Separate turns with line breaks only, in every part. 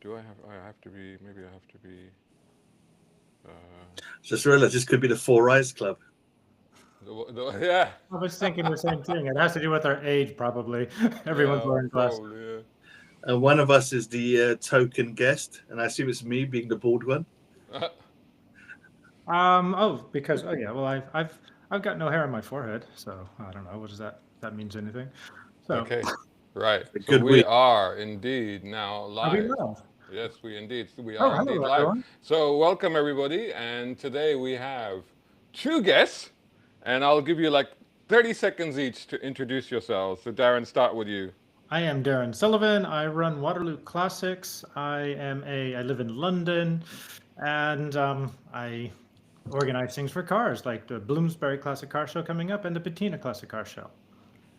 Do I have? I have to be. Maybe I have to be. Uh,
Just realized this could be the Four Eyes Club.
yeah,
I was thinking the same thing. It has to do with our age, probably. Everyone's
yeah,
wearing glasses.
probably.
And one of us is the token guest, and I assume it's me being the bald one.
Yeah.
Oh, because oh yeah, well I've got no hair on my forehead, so I don't know. What does that means anything? So
Okay, right.
A
So
good
we
week.
are indeed now
are we
live.
live?
Yes, we
Oh,
are indeed
hello
live.
everyone.
So welcome everybody, and today we have two guests, and I'll give you like 30 seconds each to introduce yourselves. So Darren, start with you.
I am Darren Sullivan. I run Waterloo Classics. I live in London, and I organize things for cars, like the Bloomsbury Classic Car Show coming up and the Patina Classic Car Show.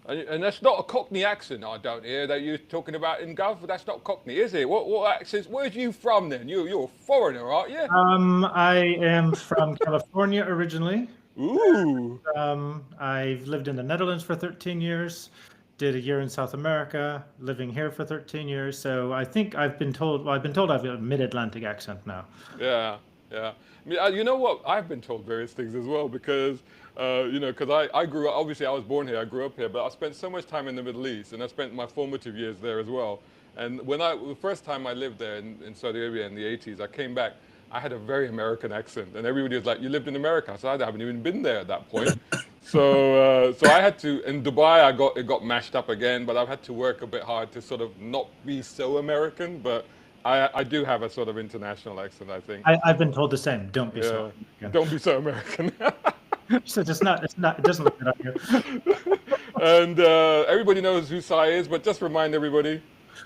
And that's not a Cockney accent I don't hear that you're talking about in Gulf. That's not Cockney, is it? What accent? Where's you from then? You're a foreigner, aren't you?
I am from California originally.
Ooh.
I've lived in the Netherlands for 13 years, did a year in South America, living here for 13 years. So I think I've been told I've got a mid-Atlantic accent now.
Yeah, yeah. I mean, you know what? I've been told various things as well because, because I grew up, obviously I was born here, I grew up here, but I spent so much time in the Middle East and I spent my formative years there as well. And the first time I lived there in Saudi Arabia in the 80s, I came back, I had a very American accent. And everybody was like, you lived in America. So I haven't even been there at that point. So I had to, in Dubai, it got mashed up again, but I've had to work a bit hard to sort of not be so American, but I do have a sort of international accent, I think.
I've been told the same. Don't be so
Yeah.
American.
Don't be so American.
So it's not, it doesn't look good on you.
And everybody knows who Sai is, but just remind everybody.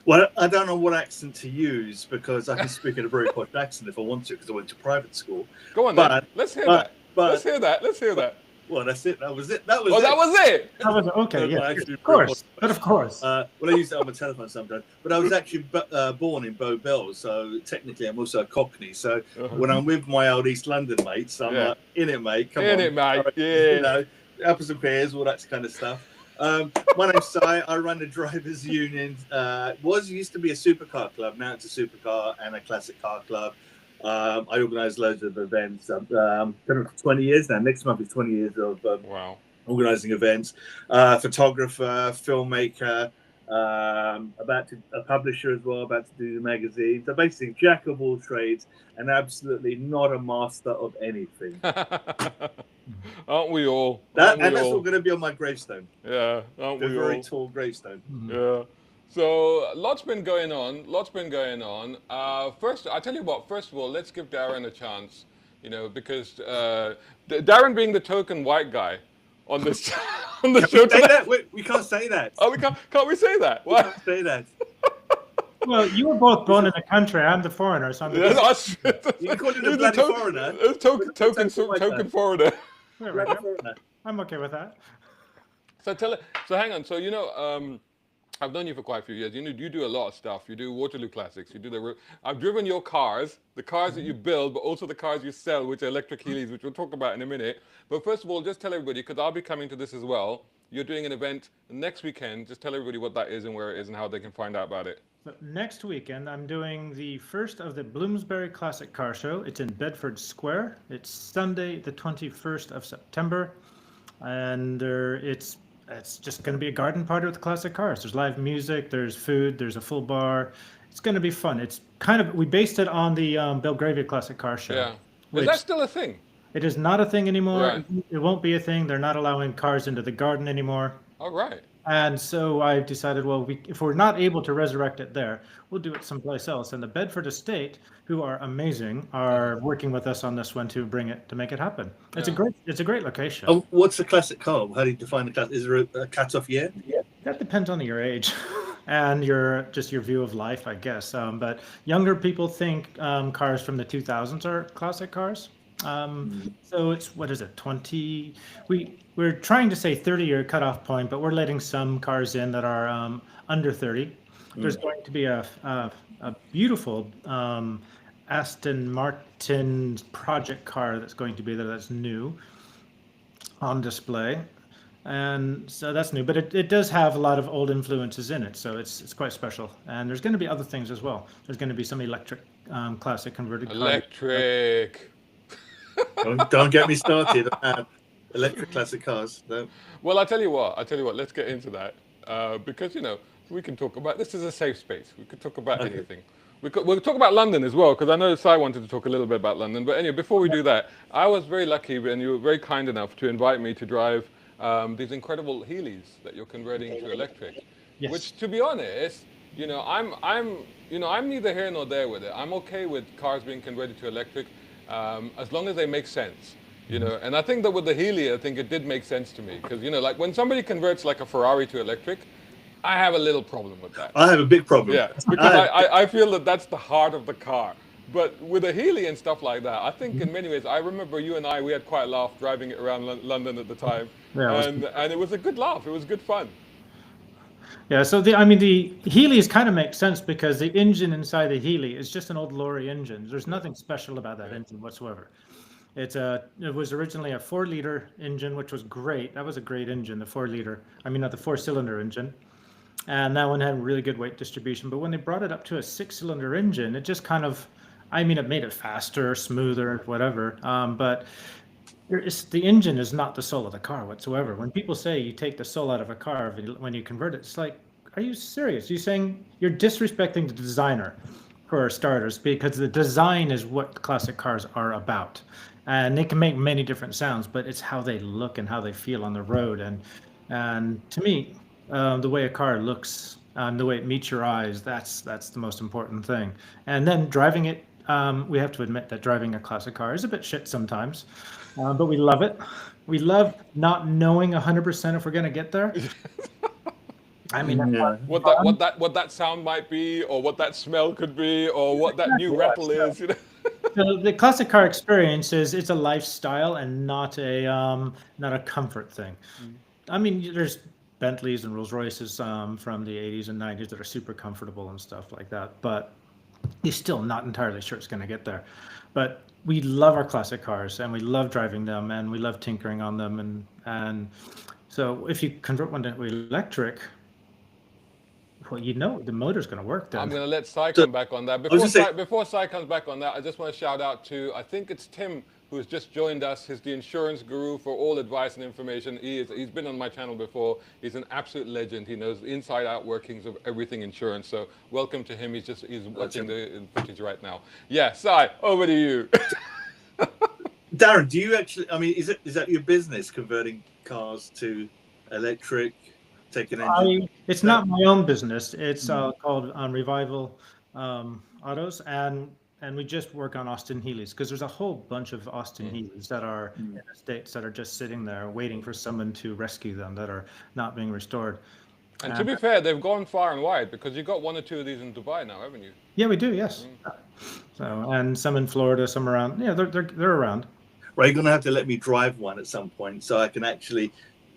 Well, I don't know what accent to use because I can speak in a very posh accent if I want to because I went to private school.
Go on then.
But
Let's hear
but
that.
but
Let's hear that. Let's hear that.
well, that's it. That was it. That was
Oh,
it.
that was it.
That was okay,
That's
yeah,
what I actually
of course, but of course.
Well, I use it on my telephone sometimes. But I was actually born in Bow Bells, so technically I'm also a Cockney. So when I'm with my old East London mates, I'm
Yeah.
like, in it, mate. Come
In
on.
it, mate.
You
Yeah.
know, apples and pears, all that kind of stuff. My name's Si. I run the drivers' union. Used to be a supercar club. Now it's a supercar and a classic car club. I organise loads of events. I've done it for 20 years now. Next month is 20 years of
Wow.
organising events. Photographer, filmmaker, a publisher as well, about to do the magazine. So basically, jack of all trades and absolutely not a master of anything.
Aren't we all?
That's
Aren't we
all
all?
going to be on my gravestone.
Yeah. Aren't
A
we
very
all?
tall gravestone.
Yeah. So lots been going on. Lots been going on. First, I tell you what. First of all, let's give Darren a chance. Because Darren being the token white guy on this on the show
Say
tonight.
that? We can't say that.
Oh, we can't we say that?
We
Why?
can't say that.
Well, you were both born in the country. I'm the foreigner, so I'm the
Yeah, that's
You can call him the
He's
bloody
token-
foreigner.
Token foreigner.
Right,
Bloody
right.
foreigner.
I'm okay with that.
So hang on. So I've known you for quite a few years. You do a lot of stuff. You do Waterloo Classics. You do I've driven your cars, the cars that you build, but also the cars you sell, which are electric Heelys, which we'll talk about in a minute. But first of all, just tell everybody, because I'll be coming to this as well. You're doing an event next weekend. Just tell everybody what that is and where it is and how they can find out about it.
So next weekend, I'm doing the first of the Bloomsbury Classic Car Show. It's in Bedford Square. It's Sunday, the 21st of September, and it's just going to be a garden party with classic cars. There's live music, there's food, there's a full bar. It's going to be fun. It's we based it on the Belgravia Classic Car Show.
Yeah. Is
which
that still a thing?
it is not a thing anymore.
Right.
It won't be a thing. They're not allowing cars into the garden anymore.
All right.
And so I decided, well, if we're not able to resurrect it there, we'll do it someplace else. And the Bedford Estate, who are amazing, are working with us on this one to make it happen. It's a great location.
Oh, what's a classic car? How do you define a classic? Is there a cut-off year?
That depends on your age and your view of life, I guess. But younger people think cars from the 2000s are classic cars. So it's, what is it, 20? We're trying to say 30-year cutoff point, but we're letting some cars in that are under 30. There's going to be a beautiful Aston Martin project car that's going to be there that's new on display. And so that's new, but it does have a lot of old influences in it, so it's quite special. And there's going to be other things as well. There's going to be some electric classic converted cars.
Electric.
Don't get me started on electric classic cars. No.
Well, I tell you what. Let's get into that because we can talk about. This is a safe space. We could talk about anything. We'll talk about London as well because I know Si wanted to talk a little bit about London. But anyway, before we do that, I was very lucky and you were very kind enough to invite me to drive these incredible Heelys that you're converting to electric.
Yes.
Which, to be honest, I'm neither here nor there with it. I'm okay with cars being converted to electric as long as they make sense. And I think that with the Healy, I think it did make sense to me because like when somebody converts like a Ferrari to electric, I have a little problem with that.
I have a big problem.
Yeah, because I feel that that's the heart of the car. But with a Healy and stuff like that, I think in many ways, I remember you and we had quite a laugh driving it around London at the time.
Yeah,
and it was a good laugh. It was good fun.
Yeah, so the Heelys kind of make sense because the engine inside the Healy is just an old lorry engine. There's nothing special about that engine whatsoever. It was originally a 4-liter engine, which was great. That was a great engine, the 4-liter. Not the 4-cylinder engine. And that one had really good weight distribution. But when they brought it up to a 6-cylinder engine, it just kind of, it made it faster, smoother, whatever. But the engine is not the soul of the car whatsoever. When people say you take the soul out of a car when you convert it, it's like, are you serious? You're saying you're disrespecting the designer, for starters, because the design is what classic cars are about. And they can make many different sounds, but it's how they look and how they feel on the road. And to me, the way a car looks, the way it meets your eyes, that's the most important thing. And then driving it, we have to admit that driving a classic car is a bit shit sometimes, but we love it. We love not knowing 100% if we're going to get there.
What that sound might be, or what that smell could be, or what that new rattle is.
So the classic car experience it's a lifestyle and not a comfort thing. There's Bentleys and Rolls Royces from the 80s and 90s that are super comfortable and stuff like that, but you're still not entirely sure it's going to get there. But we love our classic cars and we love driving them and we love tinkering on them, and so if you convert one to electric, well, the motor's going to work then.
I'm going to let Si come back on that. Before Si comes back on that, I just want to shout out to, I think it's Tim, who has just joined us. He's the insurance guru for all advice and information. He's been on my channel before. He's an absolute legend. He knows the inside out workings of everything insurance. So welcome to him. He's watching the footage right now. Yeah, Si, over to you.
Darren, do you actually, is that your business, converting cars to electric?
It's not my own business. It's called Revival Autos, and we just work on Austin Heelys because there's a whole bunch of Austin Heelys that are in the States that are just sitting there waiting for someone to rescue them, that are not being restored.
And to be fair, they've gone far and wide because you've got 1 or 2 of these in Dubai now, haven't you?
Yeah, we do. Yes. So, and some in Florida, some around. Yeah, they're around.
Right, you're gonna have to let me drive one at some point so I can actually.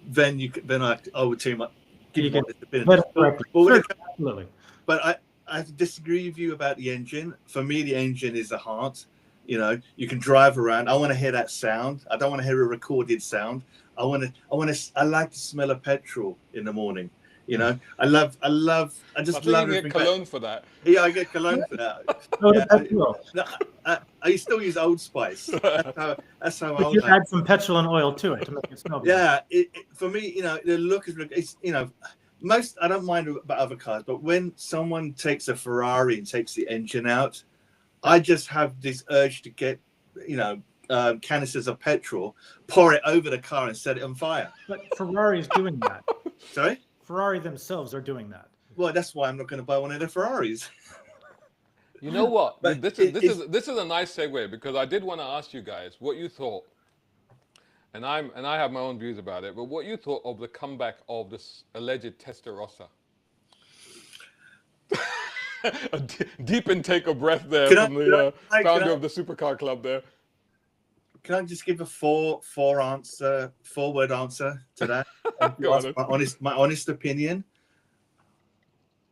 Then I would team up.
Absolutely.
But I disagree with you about the engine. For me, the engine is the heart. You can drive around. I want to hear that sound. I don't want to hear a recorded sound. I like the smell of petrol in the morning. I just love
you get cologne for that.
Yeah, I get cologne for that. I still use Old Spice. That's how I
you add some petrol and oil to it to make it smell better.
Yeah, for me, the look is, most, I don't mind about other cars, but when someone takes a Ferrari and takes the engine out, I just have this urge to get, canisters of petrol, pour it over the car and set it on fire.
But Ferrari is doing that.
Sorry?
Ferrari themselves are doing that.
Well, that's why I'm not going to buy one of the Ferraris.
You know what? This is a nice segue because I did want to ask you guys what you thought, and I have my own views about it. But what you thought of the comeback of this alleged Testarossa? A deep intake of breath there from the founder of the Supercar Club there.
Can I just give a four-word answer to that? my honest opinion.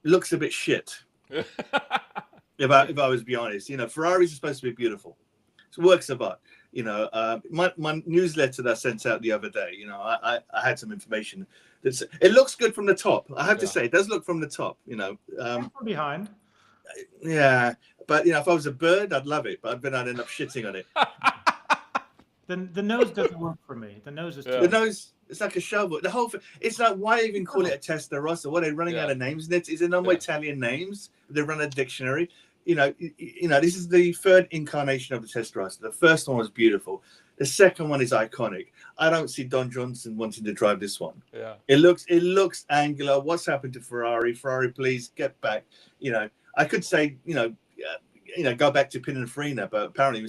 It looks a bit shit. If I was to be honest, Ferraris are supposed to be beautiful. It's works of art. My newsletter that I sent out the other day, I had some information. It looks good from the top. I have to say, it does look from the top.
From behind.
Yeah, but if I was a bird, I'd love it. But I'd end up shitting on it.
The nose doesn't work for me. The nose is too.
The nose. It's like a shovel. The whole thing. It's like, why even call it a Testarossa? What, are they running out of names? Is it no Italian names? They run a dictionary. This is the third incarnation of the Testarossa. The first one was beautiful. The second one is iconic. I don't see Don Johnson wanting to drive this one.
Yeah.
It looks angular. What's happened to Ferrari? Ferrari, please get back. I could say, go back to Pininfarina, but apparently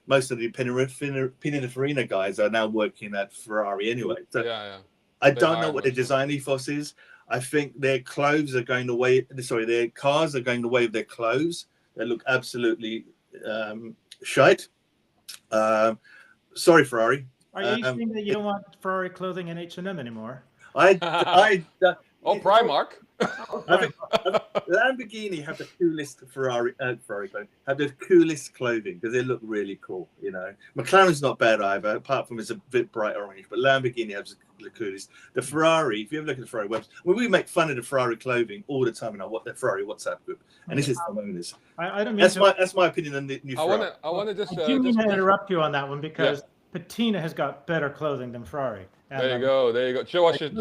most of the Pininfarina guys are now working at Ferrari anyway. So I don't know what their design ethos is. I think their clothes are going the way. Sorry, their cars are going the way of their clothes. They look absolutely shite. Sorry, Ferrari.
Are you saying that you don't want Ferrari clothing in H&M anymore?
Primark.
I think Lamborghini have the coolest Ferrari clothing. Have the coolest clothing because they look really cool. McLaren's not bad either, apart from it's a bit bright orange. But Lamborghini has the coolest. The Ferrari, if you ever look at the Ferrari website, we make fun of the Ferrari clothing all the time in the Ferrari WhatsApp group, and this is from owners.
I don't mean
that's my opinion on the new Ferrari.
I want to just.
I do mean to interrupt you on that one because Patina has got better clothing than Ferrari. And
there you go. Show it.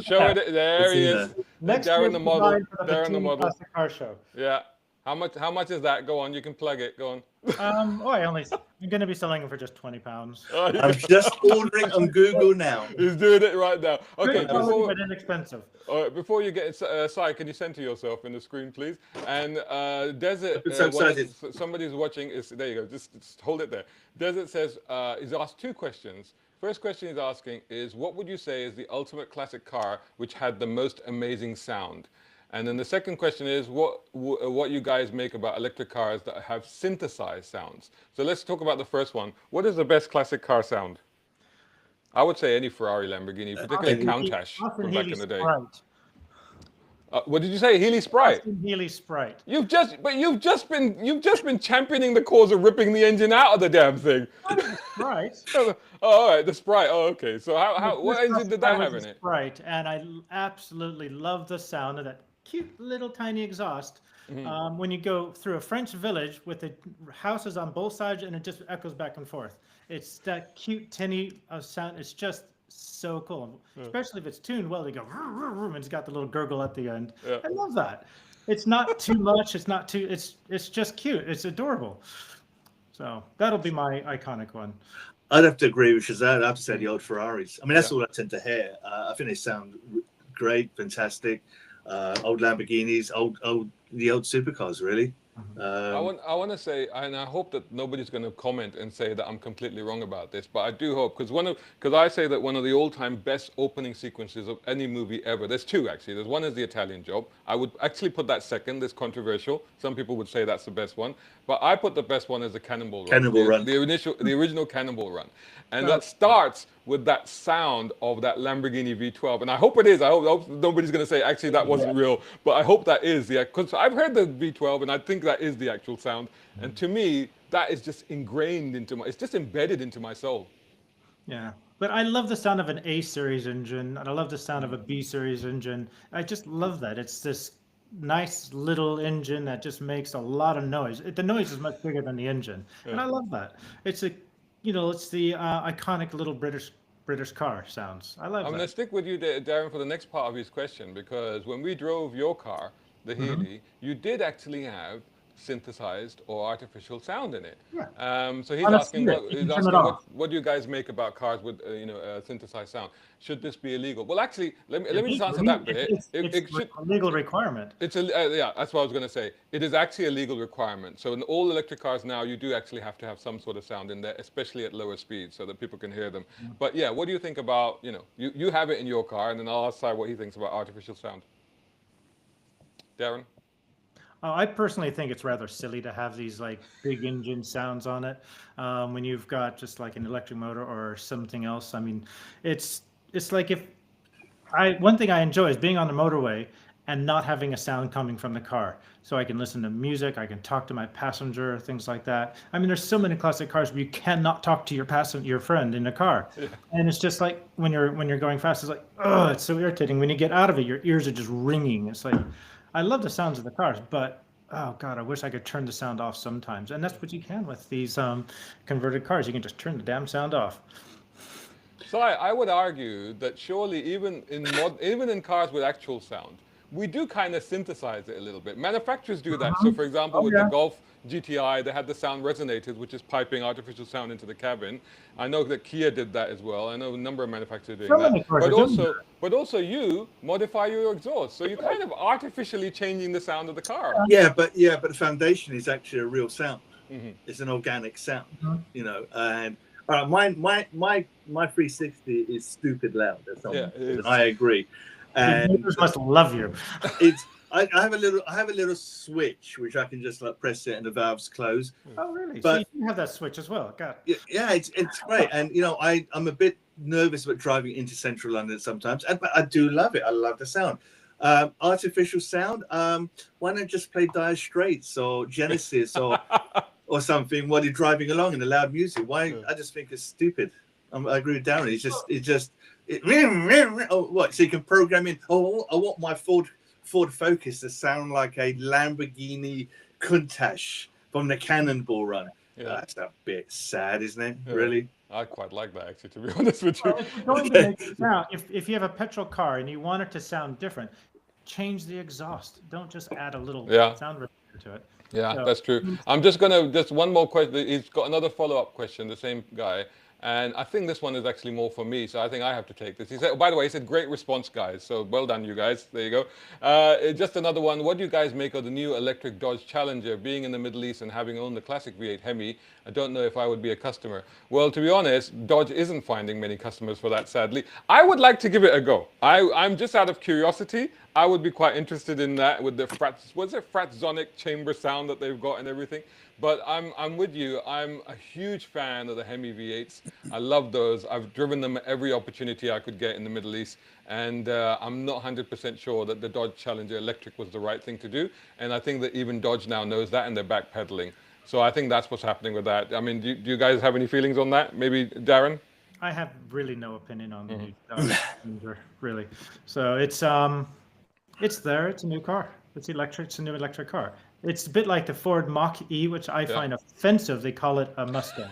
There he is.
Next
Darren the model.
Darren the model. Classic car show.
Yeah. How much is that? Go on. You can plug it. Go on.
I'm going to be selling it for just £20.
I'm just ordering on Google now.
He's doing it right now. Okay.
But inexpensive.
All right. Before you get Sai, can you center yourself in the screen, please? And Desert. Somebody's watching. There you go. Just hold it there. Desert says he's asked two questions. First question he's asking is, what would you say is the ultimate classic car which had the most amazing sound? And then the second question is, what you guys make about electric cars that have synthesized sounds? So let's talk about the first one. What is the best classic car sound? I would say any Ferrari, Lamborghini, particularly Countach from back in the day. What did you say? Healy Sprite.
Healy Sprite.
You've just been championing the cause of ripping the engine out of the damn thing.
Right.
All right, the Sprite. Oh, okay. So what engine did that have in it?
Sprite, and I absolutely love the sound of that cute little tiny exhaust. Mm-hmm. When you go through a French village with the houses on both sides, and it just echoes back and forth. It's that cute tinny sound. It's just so cool, especially if it's tuned well. They go and it's got the little gurgle at the end. I love that. It's not too much. It's not too. It's just cute. It's adorable. So that'll be my iconic one.
I'd have to agree with Shazad. I'd have to say the old Ferraris. I mean, that's all I tend to hear. I think they sound great, fantastic. Old Lamborghinis, the old supercars, really.
I want to say, and I hope that nobody's going to comment and say that I'm completely wrong about this, but I do hope, because I say that one of the all-time best opening sequences of any movie ever. There's two actually. There's one is the Italian Job. I would actually put that second. It's controversial. Some people would say that's the best one, but I put the best one as the Cannonball Run. The original Cannonball Run, and that starts with that sound of that Lamborghini V12, and I hope it is. I hope nobody's going to say actually that wasn't real, but I hope that is because I've heard the V12 and I think that is the actual sound, and to me that is just ingrained it's just embedded into my soul.
Yeah, but I love the sound of an A series engine, and I love the sound of a B series engine. I just love that. It's this nice little engine that just makes a lot of noise. The noise is much bigger than the engine, and I love that. It's it's the iconic little British car sounds. I love that. I'm
going to stick with you, Darren, for the next part of his question, because when we drove your car, the Healy, you did actually have synthesized or artificial sound in it. Yeah. So he's asking, what do you guys make about cars with synthesized sound? Should this be illegal? Well, actually, let me just answer that bit.
It's a legal requirement.
That's what I was going to say. It is actually a legal requirement. So in all electric cars now, you do actually have to have some sort of sound in there, especially at lower speeds, so that people can hear them. But yeah, what do you think about, you have it in your car, and then I'll ask Sai what he thinks about artificial sound. Darren?
I personally think it's rather silly to have these like big engine sounds on it when you've got just like an electric motor or something else. I mean, it's like one thing I enjoy is being on the motorway and not having a sound coming from the car. So I can listen to music, I can talk to my passenger, things like that. I mean, there's so many classic cars where you cannot talk to your friend in the car.
Yeah.
And it's just like when you're going fast, it's like, oh, it's so irritating. When you get out of it, your ears are just ringing. It's like, I love the sounds of the cars, but oh God, I wish I could turn the sound off sometimes. And that's what you can with these converted cars. You can just turn the damn sound off.
So I would argue that surely even in cars with actual sound, we do kind of synthesize it a little bit. Manufacturers do that. So for example, with the Golf GTI, they had the sound resonators, which is piping artificial sound into the cabin. I know that Kia did that as well. I know a number of manufacturers are doing that. But also you modify your exhaust. So you're kind of artificially changing the sound of the car.
Yeah, but the foundation is actually a real sound. It's an organic sound, you know. And my 360 is stupid loud. I agree. And
your neighbors must love you.
I have a little switch which I can just like press it and the valves close.
Oh really?
But
so you have that switch as well. God.
Yeah, it's great. And you know, I'm a bit nervous about driving into central London sometimes, but I do love it. I love the sound. Artificial sound. Why not just play Dire Straits or Genesis or something while you're driving along in the loud music? Why? I just think it's stupid. I agree with Darren. What? So you can program in. Oh, I want my Ford Focus to sound like a Lamborghini Countach from the Cannonball Run. Yeah. That's a bit sad, isn't it? Yeah. Really?
I quite like that, actually, to be honest with you.
If you have a petrol car and you want it to sound different, change the exhaust. Don't just add a little sound repeater to it.
Yeah, that's true. I'm just one more question. He's got another follow-up question, the same guy. And I think this one is actually more for me, so I think I have to take this. He said, by the way, he said, great response, guys. So well done, you guys. There you go. Just another one. What do you guys make of the new electric Dodge Challenger? Being in the Middle East and having owned the classic V8 Hemi, I don't know if I would be a customer. Well, to be honest, Dodge isn't finding many customers for that, sadly. I would like to give it a go. I'm just out of curiosity. I would be quite interested in that with the Fratzonic chamber sound that they've got and everything. But I'm with you. I'm a huge fan of the Hemi V8s. I love those. I've driven them at every opportunity I could get in the Middle East. And I'm not 100% sure that the Dodge Challenger electric was the right thing to do. And I think that even Dodge now knows that and they're backpedaling. So I think that's what's happening with that. I mean, do you guys have any feelings on that? Maybe Darren?
I have really no opinion on the new Dodge Challenger, really. So it's there. It's a new car. It's electric. It's a new electric car. It's a bit like the Ford Mach-E, which I find offensive. They call it a Mustang.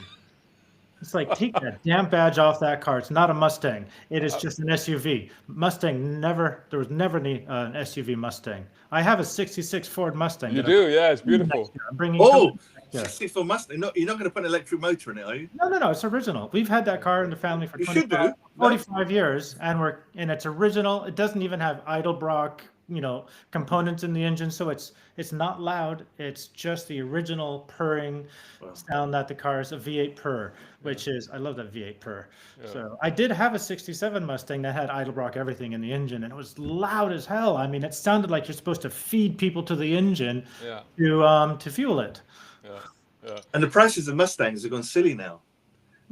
It's like, take that damn badge off that car. It's not a Mustang. It is just an SUV. There was never an SUV Mustang. I have a 66 Ford Mustang.
You do? Yeah, it's beautiful.
I'm bringing
64 Mustang. No, you're not going to put an electric motor in it, are you?
No. It's original. We've had that car in the family for 45 years, and it's original. It doesn't even have Edelbrock, components in the engine, so it's not loud. It's just the original purring sound that the car is, a V8 purr, which is, I love that V8 purr. So I did have a 67 Mustang that had Edelbrock everything in the engine, and it was loud as hell. I mean, it sounded like you're supposed to feed people to the engine to fuel it.
And the prices of Mustangs have gone silly now.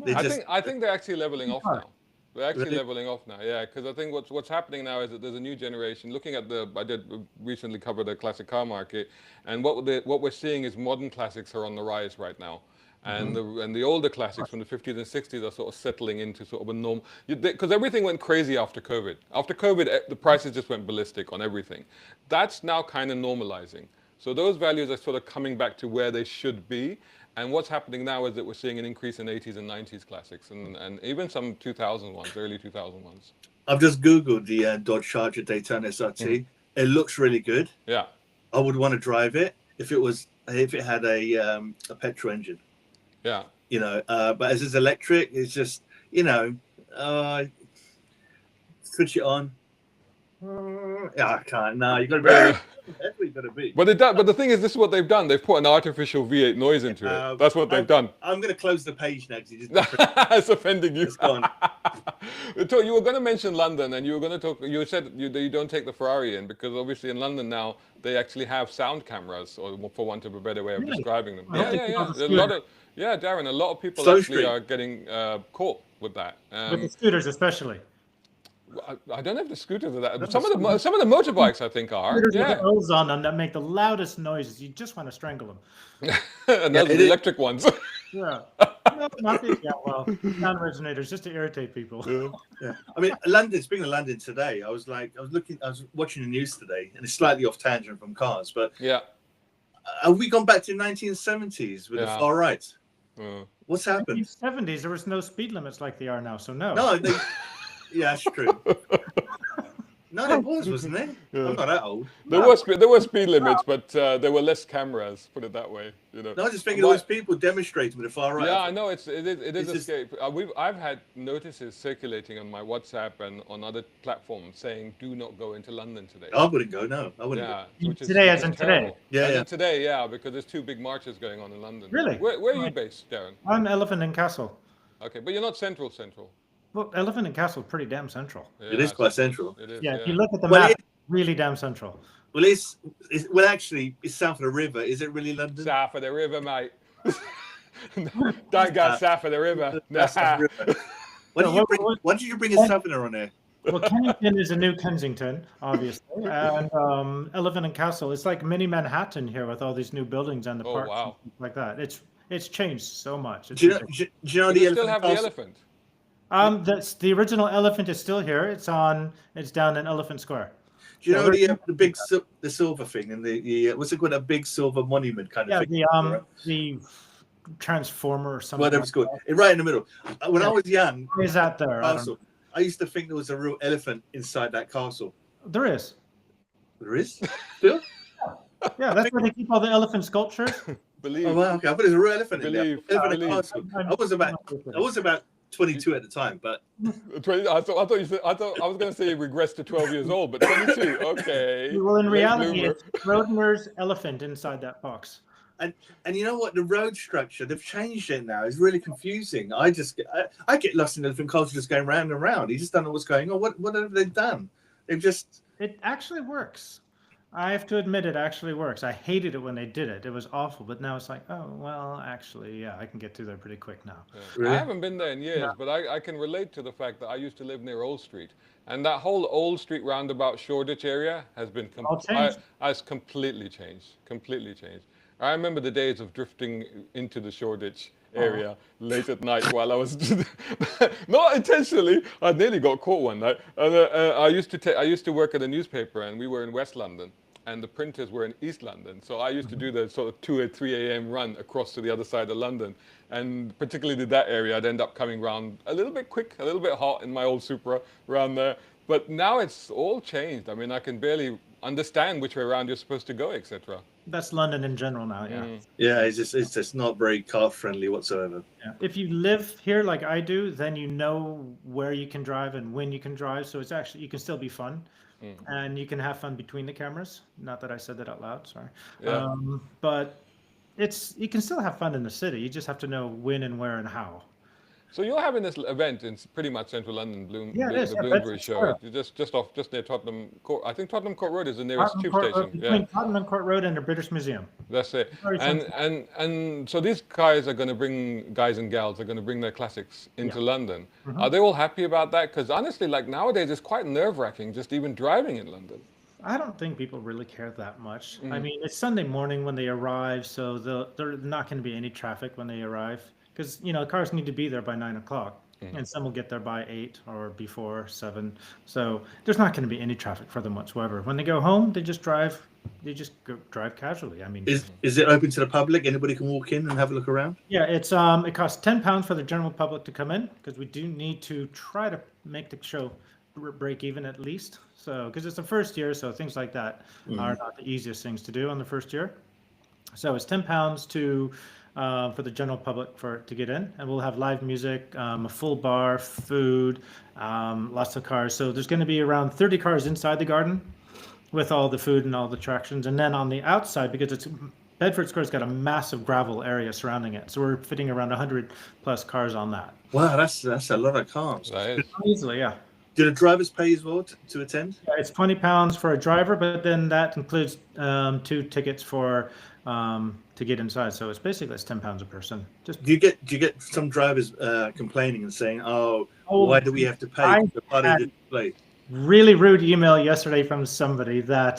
I think they're actually leveling off now. They're actually leveling off now, because I think what's happening now is that there's a new generation. Looking at I did recently cover the classic car market, and what we're seeing is modern classics are on the rise right now, and the older classics from the 50s and 60s are sort of settling into sort of a norm, because everything went crazy after COVID. After COVID, the prices just went ballistic on everything. That's now kind of normalizing. So those values are sort of coming back to where they should be. And what's happening now is that we're seeing an increase in 80s and 90s classics and even some 2000 ones, early 2000 ones.
I've just Googled the Dodge Charger Daytona SRT. It looks really good. Yeah. I would want to drive it if it had a petrol engine. Yeah. But as it's electric, it's just, switch it on. I can't. No, you got to be. Definitely got to be.
But the thing is, this is what they've done. They've put an artificial V8 noise into it. That's what they've done.
I'm going to close the page now because
it's offending you.
It's gone.
You were going to mention London, and you were going to talk. You said you don't take the Ferrari in because obviously in London now they actually have sound cameras, or for want of a better way of describing them. Darren, a lot of people actually are getting caught with that.
With the scooters, especially.
I don't have the scooters of that. Some of the motorbikes I think are.
There's
Yeah.
the O's on them that make the loudest noises. You just want to strangle them.
And those are the electric ones.
Yeah. No, not the, yeah, well, non-originators, just to irritate people.
Yeah. I mean, London. Speaking of London today, I was watching the news today, and it's slightly off tangent from cars, but
Yeah.
have we gone back to 1970s with the far right? What's happened?
In the 70s, there was no speed limits like they are now, so no.
No, yeah, that's true. No, there wasn't there?
Yeah.
I'm not that old.
There were speed limits, but there were less cameras. Put it that way, you know.
No, I just thinking all these people demonstrating with the far right.
Yeah, I know it is escape. I've had notices circulating on my WhatsApp and on other platforms saying, "Do not go into London today."
I wouldn't go. No, I wouldn't.
Yeah,
Today, as in today.
Yeah,
as in today, yeah, because there's 2 big marches going on in London.
Really?
Where are you based, Darren?
I'm Elephant and Castle.
Okay, but you're not central.
Well, Elephant and Castle pretty damn central.
Yeah,
It is quite central.
It is.
Yeah, if you look at the
Well,
map, really damn central.
Well, actually, it's south of the river. Is it really London?
South of the river, mate. Don't go south of the river.
That's
Nah.
the river. Why did you bring a southerner on there?
Well, Kennington is a new Kensington, obviously, and Elephant and Castle. It's like mini Manhattan here with all these new buildings and the parks and stuff like that. It's changed so much.
Do you know
Do
the
you still have the elephant?
The original elephant is still here. It's down in Elephant Square.
Do you know the silver thing and the what's it called, a big silver monument kind of thing?
Yeah, the Transformer or something.
Whatever it's called, right in the middle. When I was young,
Why is that there?
I used to think there was a real elephant inside that castle.
There is.
There is still.
Yeah, that's where they keep all the elephant sculptures.
Believe.
Oh wow, okay. I thought there's a real elephant in there.
Believe.
Castle. I was about 22 at the time, but
20, I thought I was going to say you regressed to 12 years old, but 22. Okay.
Well, in reality, it's Schrodinger's elephant inside that box.
And you know what? The road structure, they've changed it now. It's really confusing. I get lost in elephant castle just going round and round. You just don't know what's going on. What have they done? It
actually works. I have to admit, it actually works. I hated it when they did it. It was awful, but now it's like, oh, well, actually, yeah, I can get through there pretty quick now.
Yeah.
Really?
I haven't been there in years, but I can relate to the fact that I used to live near Old Street. And that whole Old Street roundabout Shoreditch area has been completely changed. I remember the days of drifting into the Shoreditch area late at night while I was not intentionally. I nearly got caught one night. And I used to work at a newspaper, and we were in West London, and the printers were in East London. So I used to do the sort of 2 or 3 a.m. run across to the other side of London, and particularly that area, I'd end up coming round a little bit quick, a little bit hot in my old Supra around there. But now it's all changed. I mean, I can barely understand which way around you're supposed to go, etc.
That's London in general now, yeah.
Yeah, it's just not very car friendly whatsoever.
Yeah. If you live here like I do, then you know where you can drive and when you can drive. So it's actually, you can still be fun, and you can have fun between the cameras. Not that I said that out loud, sorry.
Yeah.
But you can still have fun in the city. You just have to know when and where and how.
So you're having this event in pretty much central London, the Bloomsbury show. Just near Tottenham Court. I think Tottenham Court Road is the nearest tube station.
Between Tottenham Court Road and the British Museum.
That's it. And so these guys and gals are going to bring their classics into London. Are they all happy about that? Because honestly, like nowadays, it's quite nerve-wracking just even driving in London.
I don't think people really care that much. I mean, it's Sunday morning when they arrive, so there's not going to be any traffic when they arrive. Because, cars need to be there by 9 o'clock, and some will get there by 8 or before 7. So there's not going to be any traffic for them whatsoever. When they go home, they just drive casually. I mean,
is it open to the public? Anybody can walk in and have a look around?
Yeah, it costs £10 for the general public to come in, because we do need to try to make the show break even at least. So, because it's the first year, so things like that are not the easiest things to do on the first year. So it's £10 for the general public to get in, and we'll have live music, a full bar, food, lots of cars. So there's going to be around 30 cars inside the garden with all the food and all the attractions, and then on the outside, because Bedford Square's got a massive gravel area surrounding it, so we're fitting around 100 plus cars on that.
Wow, that's a lot of cars.
That is.
Easily, yeah.
Do the drivers pay as well to attend?
Yeah, it's £20 for a driver, but then that includes 2 tickets for to get inside. So it's basically it's £10 a person. Just
Do you get some drivers complaining and saying, "Oh,
Oh,
why do we have to pay
I
for the party
had-
to play?"
really rude email yesterday from somebody that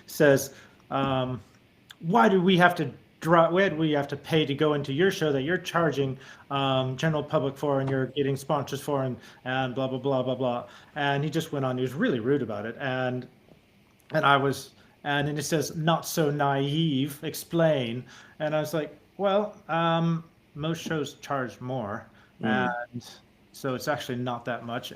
says, "Why do we have to why do we have to pay to go into your show that you're charging general public for and you're getting sponsors for and blah blah blah blah blah?" And he just went on. He was really rude about it, and I was, and then it says, "Not so naive, explain." And I was like, well, most shows charge more, and so it's actually not that much.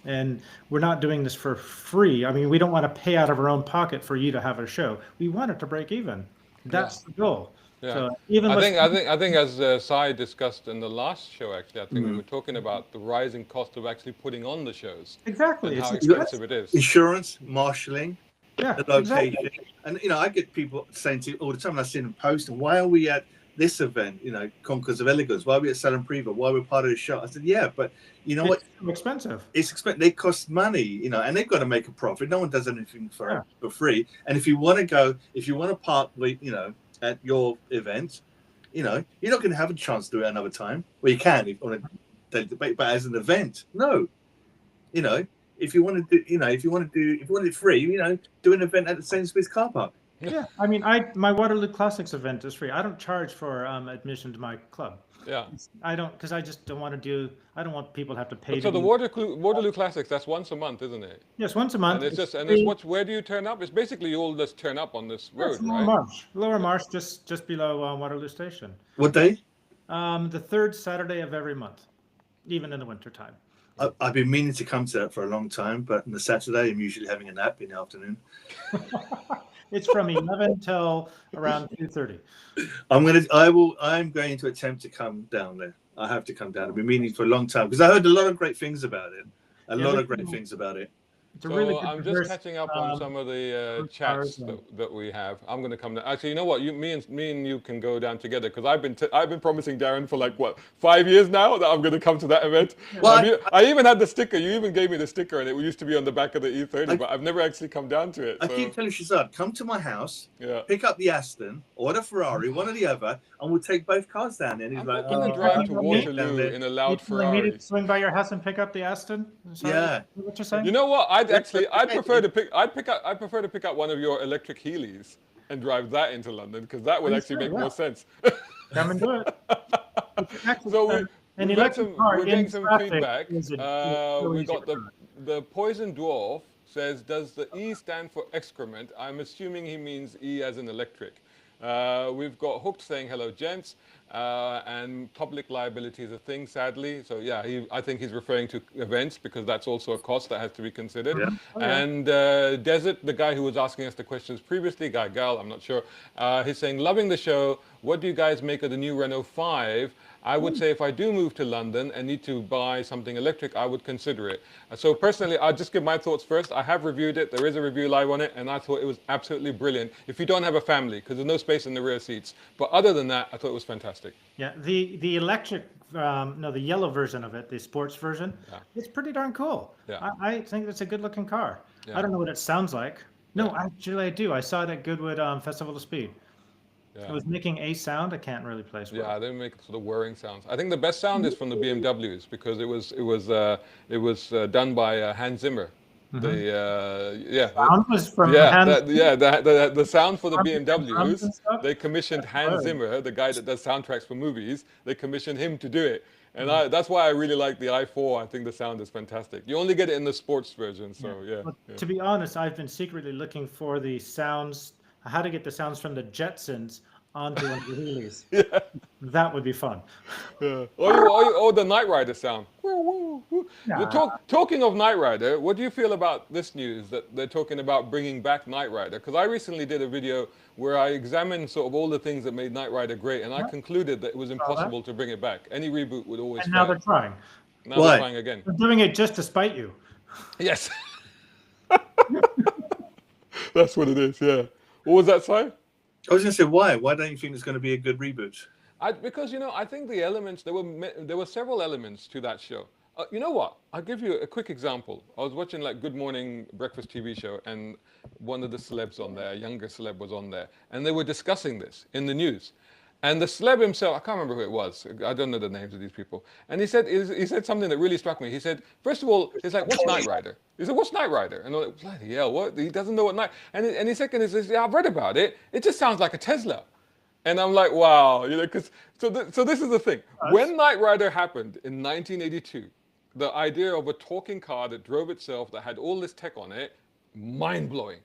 And we're not doing this for free. I mean, we don't want to pay out of our own pocket for you to have a show. We want it to break even. That's the goal.
Yeah.
So even
I
with,
think as Sai discussed in the last show, actually, I think we were talking about the rising cost of actually putting on the shows.
exactly,
And
it's
how expensive it is.
Insurance, marshalling,
yeah,
the location,
exactly.
and I get people saying to me all the time. And I see them posting, "Why are we at this event? Conquers of Elegance. Why are we at Salon Priva? Why are we part of the show?" I said, "Yeah, but you know what?
It's too expensive.
It's expensive. They cost money, and they've got to make a profit. No one does anything for free. And if you want to park, at your event, you're not going to have a chance to do it another time. Well, you can if on a daily debate, but as an event, no. If you want to do, if you want it free, do an event at the Sainsbury's car park.
Yeah, I mean, my Waterloo Classics event is free. I don't charge for admission to my club.
Yeah.
I don't, because I just don't want to do. I don't want people to have to pay.
So
to
the Waterloo Classics, that's once a month, isn't it?
Yes, once a month.
And it's where do you turn up? It's basically you all just turn up on this road,
Lower
right?
Marsh, Lower Marsh, just below Waterloo Station.
What day?
The third Saturday of every month, even in the wintertime.
I've been meaning to come to that for a long time, but on the Saturday I'm usually having a nap in the afternoon.
It's from 11 till around 2:30.
I'm going to attempt to come down there. I have to come down. I've been meaning for a long time because I heard a lot of great things about it.
It's a really good
I'm just catching up on some of the chats that we have. I'm going to come down. Actually, you know what? Me and you can go down together because I've been promising Darren for 5 years now that I'm going to come to that event.
Well,
I even had the sticker. You even gave me the sticker, and it used to be on the back of the E30. But I've never actually come down to it.
I keep telling Shazad, come to my house, pick up the Aston or the Ferrari, one or the other, and we'll take both cars down there. And he's
I'm
like,
going to drive to Waterloo in a loud Ferrari.
Me to swing by your house and pick up the Aston? Sorry,
Yeah.
what you're saying?
You know what? I'd prefer to pick up one of your electric Heelys and drive that into London because that would actually make more sense.
Come and do it.
So we're getting some feedback.
We
got the Poison Dwarf says, does the E stand for excrement? I'm assuming he means E as in electric. We've got Hooked saying, hello, gents. And public liability is a thing, sadly. So yeah, I think he's referring to events because that's also a cost that has to be considered. Yeah. And Desert, the guy who was asking us the questions previously, Gal, I'm not sure. He's saying, loving the show. What do you guys make of the new Renault 5? I would say if I do move to London and need to buy something electric, I would consider it. So personally, I'll just give my thoughts first. I have reviewed it. There is a review live on it, and I thought it was absolutely brilliant. If you don't have a family, because there's no space in the rear seats. But other than that, I thought it was fantastic.
Yeah, the electric, the yellow version of it, the sports version, it's pretty darn cool.
Yeah.
I think it's a good-looking car.
Yeah.
I don't know what it sounds like. No, actually I do. I saw it at Goodwood Festival of Speed.
Yeah.
It was making a sound. I can't really place.
Yeah, they make sort of whirring sounds. I think the best sound is from the BMWs because it was done by Hans Zimmer. The
sound was from Hans.
The sound for the BMWs. They commissioned Hans Zimmer, the guy that does soundtracks for movies. They commissioned him to do it, and that's why I really like the i4. I think the sound is fantastic. You only get it in the sports version, so yeah.
To be honest, I've been secretly looking for the sounds. How to get the sounds from the Jetsons onto one of the Heelys.
Yeah.
That would be fun.
Yeah. Or the Knight Rider sound.
Nah.
Talking of Knight Rider, what do you feel about this news that they're talking about bringing back Knight Rider? Because I recently did a video where I examined sort of all the things that made Knight Rider great, and I concluded that it was impossible to bring it back. Any reboot would always fail.
And now they're trying.
Now they're trying again.
They're doing it just to spite you.
Yes. That's what it is, yeah. What was that, Si?
I was going to say, why? Why don't you think it's going to be a good reboot?
Because I think the elements there were several elements to that show. You know what? I'll give you a quick example. I was watching like Good Morning Breakfast TV show, and one of the celebs on there, a younger celeb, was on there, and they were discussing this in the news. And the celeb himself, I can't remember who it was. I don't know the names of these people. And he said something that really struck me. He said, first of all, he's like, what's Knight Rider? He said, what's Knight Rider? And I'm like, bloody hell, what? He doesn't know what Knight. And his second is, yeah, I've read about it. It just sounds like a Tesla. And I'm like, wow, because so this is the thing. When Knight Rider happened in 1982, the idea of a talking car that drove itself, that had all this tech on it, mind blowing,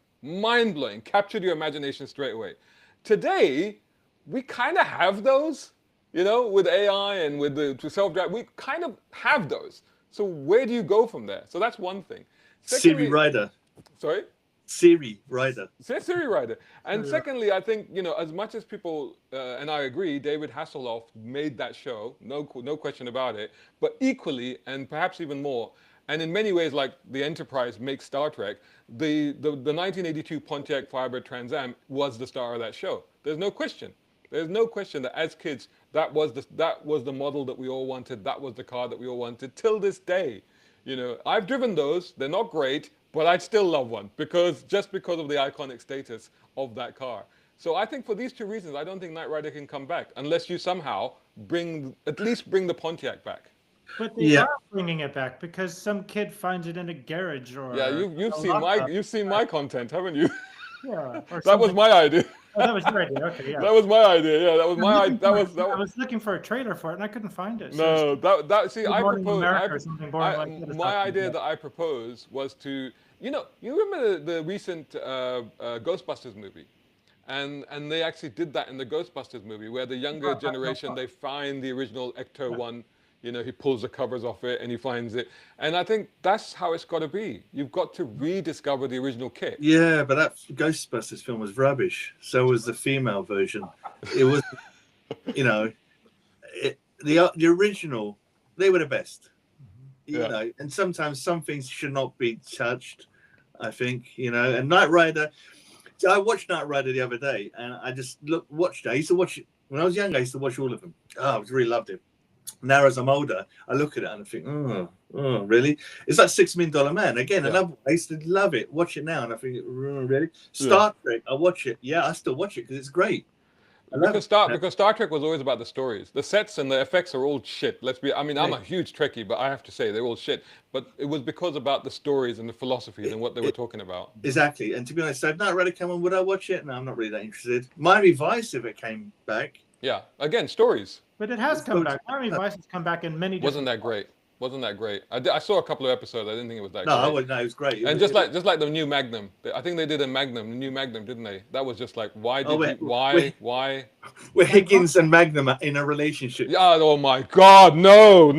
captured your imagination straight away. Today, we kind of have those, with AI and with the self-drive. We kind of have those. So where do you go from there? So that's one thing.
Secondly, Siri Rider.
Sorry?
Siri Rider.
Siri Rider. And secondly, I think, as much as people, and I agree, David Hasselhoff made that show, no question about it, but equally, and perhaps even more, and in many ways like the Enterprise makes Star Trek, the 1982 Pontiac Firebird Trans Am was the star of that show. There's no question. There's no question that as kids, that was the model that we all wanted, that was the car that we all wanted, till this day. I've driven those, they're not great, but I'd still love one because of the iconic status of that car. So I think for these two reasons, I don't think Knight Rider can come back unless you somehow at least bring the Pontiac back.
But they are bringing it back because some kid finds it in a garage or.
Yeah, you've seen my content, haven't you?
Yeah.
That was my idea.
Oh, that was your idea. Okay, yeah.
That was my idea. Yeah, that was my idea.
I was looking for a trailer for it and I couldn't find it.
No, I proposed. My
like
idea that I proposed was to, you remember the recent Ghostbusters movie, and they actually did that in the Ghostbusters movie where the younger generation, they find the original Ecto one. He pulls the covers off it and he finds it. And I think that's how it's got to be. You've got to rediscover the original kit.
Yeah, but that Ghostbusters film was rubbish. So was the female version. It was, the original, they were the best. And sometimes some things should not be touched, I think, And Knight Rider, I watched Knight Rider the other day and I just watched it. I used to watch it. When I was young, I used to watch all of them. Oh, I really loved it. Now, as I'm older, I look at it and I think, oh, really? It's like $6 Million Man. Again, another, I used to love it. Watch it now and I think, really? Star Trek, I watch it. Yeah, I still watch it because it's great.
Because Star Trek was always about the stories. The sets and the effects are all shit. I'm a huge Trekkie, but I have to say they're all shit. But it was because about the stories and the philosophies and what they were talking about.
Exactly. And to be honest, if Knight Rider come on, would I watch it? No, I'm not really that interested. Miami Vice, if it came back.
Yeah, again, stories.
But it has come back. Miami Vice has come back in many different
Wasn't that great? I saw a couple of episodes. I didn't think it was that great.
No, it was great.
And just like the new Magnum. I think they did the new Magnum, didn't they? That was just like, why?
Were Higgins and Magnum in a relationship?
Yeah, oh my God, no.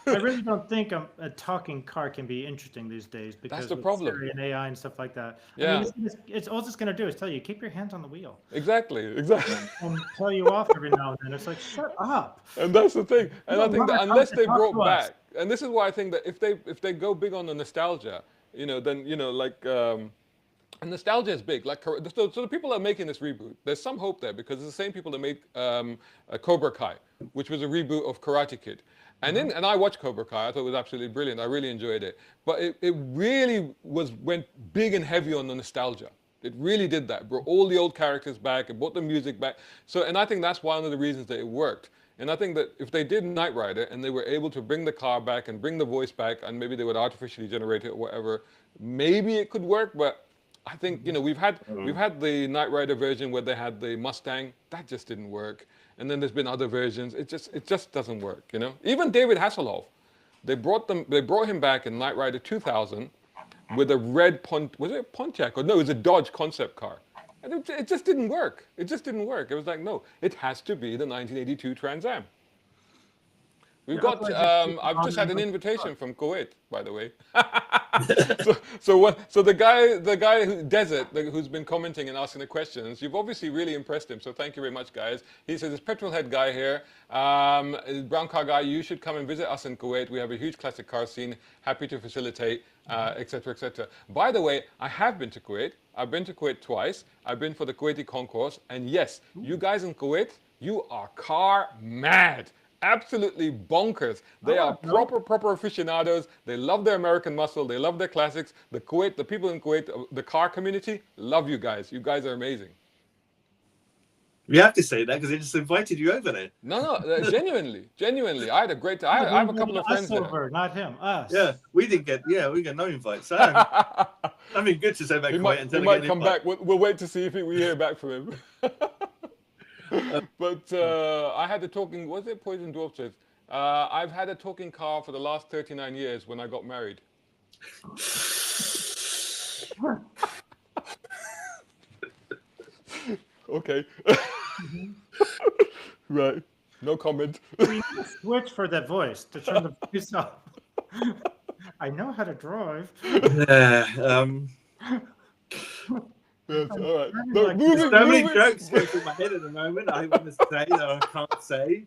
I really don't think a talking car can be interesting these days because
that's the problem.
Siri and AI and stuff like that.
Yeah.
It's all it's going to do is tell you, keep your hands on the wheel.
Exactly.
And tell you off every now and then. It's like, shut up.
And that's the thing. And I think that unless they brought back, and this is why I think that if they go big on the nostalgia, then and nostalgia is big. So the people that are making this reboot, there's some hope there because it's the same people that made Cobra Kai, which was a reboot of Karate Kid. And I watched Cobra Kai. I thought it was absolutely brilliant. I really enjoyed it. But it really went big and heavy on the nostalgia. It really did that. It brought all the old characters back. It brought the music back. And I think that's one of the reasons that it worked. And I think that if they did Knight Rider and they were able to bring the car back and bring the voice back and maybe they would artificially generate it or whatever, maybe it could work. But I think, we've had the Knight Rider version where they had the Mustang. That just didn't work. And then there's been other versions. It just doesn't work, Even David Hasselhoff, they brought him back in Knight Rider 2000 with a red was it a Pontiac? Or no, it was a Dodge concept car. And it just didn't work. It just didn't work. It was like, no, it has to be the 1982 Trans Am. We've got. I've just had an invitation from Kuwait, by the way. So the guy Desert, who's been commenting and asking the questions, you've obviously really impressed him. So thank you very much, guys. He says, "This petrolhead guy here, brown car guy. You should come and visit us in Kuwait. We have a huge classic car scene. Happy to facilitate, etc., etc." By the way, I have been to Kuwait. I've been to Kuwait twice. I've been for the Kuwaiti concourse, and yes, you guys in Kuwait, you are car mad. absolutely bonkers. They are proper aficionados. They love their American muscle. They love their classics. The people in Kuwait, the car community, love you guys. You guys are amazing.
You have to say that because they just invited you over there.
No, genuinely. I had a great time. I have a couple of friends there.
Over, not him, us.
Yeah, we got no invites. So nothing good to say about Kuwait.
He might come back. We'll wait to see if we hear back from him. But I had a talking, was it Poison Dwarf says? I've had a talking car for the last 39 years when I got married. Okay. Right. No comment.
We need to switch for that voice to turn the voice off. I know how to drive.
Yes, all right.
So many jokes going through my head at the moment. I want to say that I can't say.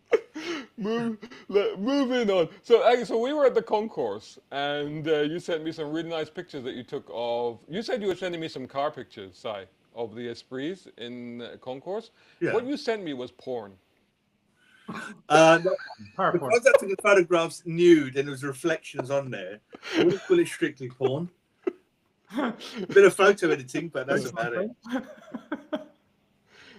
Moving on. So we were at the concourse, and you sent me some really nice pictures that you took of. You said you were sending me some car pictures, Si, of the Esprits in concourse. Yeah. What you sent me was porn.
Because I took the photographs nude and there was reflections on there, I wouldn't call it strictly porn. Bit of photo editing, but that's about it.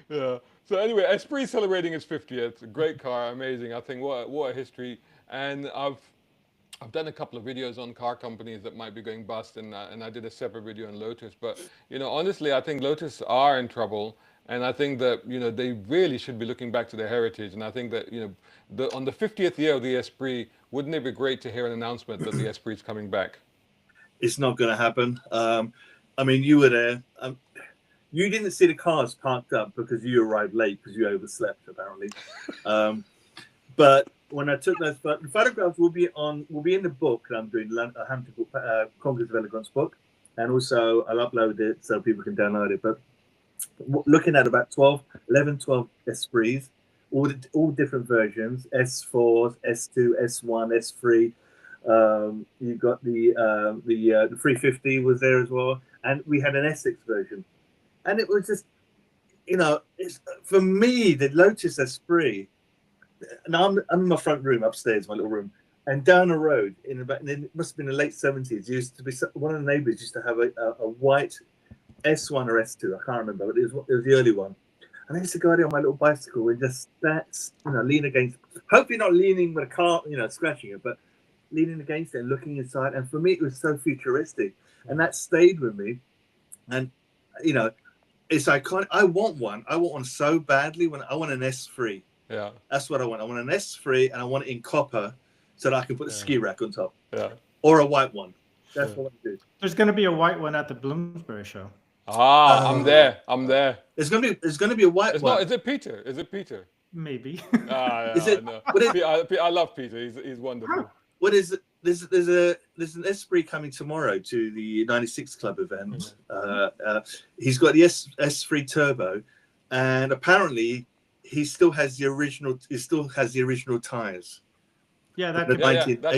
Yeah. So anyway, Esprit celebrating its 50th. Great car, amazing. I think what a history. And I've done a couple of videos on car companies that might be going bust, and I did a separate video on Lotus. But honestly, I think Lotus are in trouble, and I think that they really should be looking back to their heritage. And I think that on the 50th year of the Esprit, wouldn't it be great to hear an announcement that the Esprit's coming back?
It's not going to happen. I mean, you were there. You didn't see the cars parked up because you arrived late because you overslept, apparently. But when I took those photographs, will be in the book that I'm doing, Hampton Conquest of Elegance book, and also I'll upload it so people can download it. But looking at about 11, 12 Esprits, all different versions: S4, S2, S1, S3. You've got the 350 was there as well, and we had an Essex version, and it was just, it's for me the Lotus Esprit. Now I'm in my front room upstairs, my little room, and down the road and it must have been the late 70s. Used to be one of the neighbours used to have a white S1 or S2, I can't remember, but it was the early one. And I used to go out there on my little bicycle and just lean against, hopefully not leaning with a car, scratching it, but leaning against it and looking inside. And for me, it was so futuristic, and that stayed with me. And it's iconic. I want one so badly. I want an S3. Yeah, that's what I want. I want an S3, and I want it in copper so that I can put the ski rack on top. Yeah, or a white one. That's what I do.
There's going to be a white one at the Bloomsbury show.
I'm there.
There's going to be a white one.
Is it Peter?
Maybe.
Is it?
No. I love Peter. He's wonderful.
What is it? There's an Esprit coming tomorrow to the 96 Club event. He's got the S3 Turbo, and apparently he still has the original. He still has the original tires.
Yeah,
that's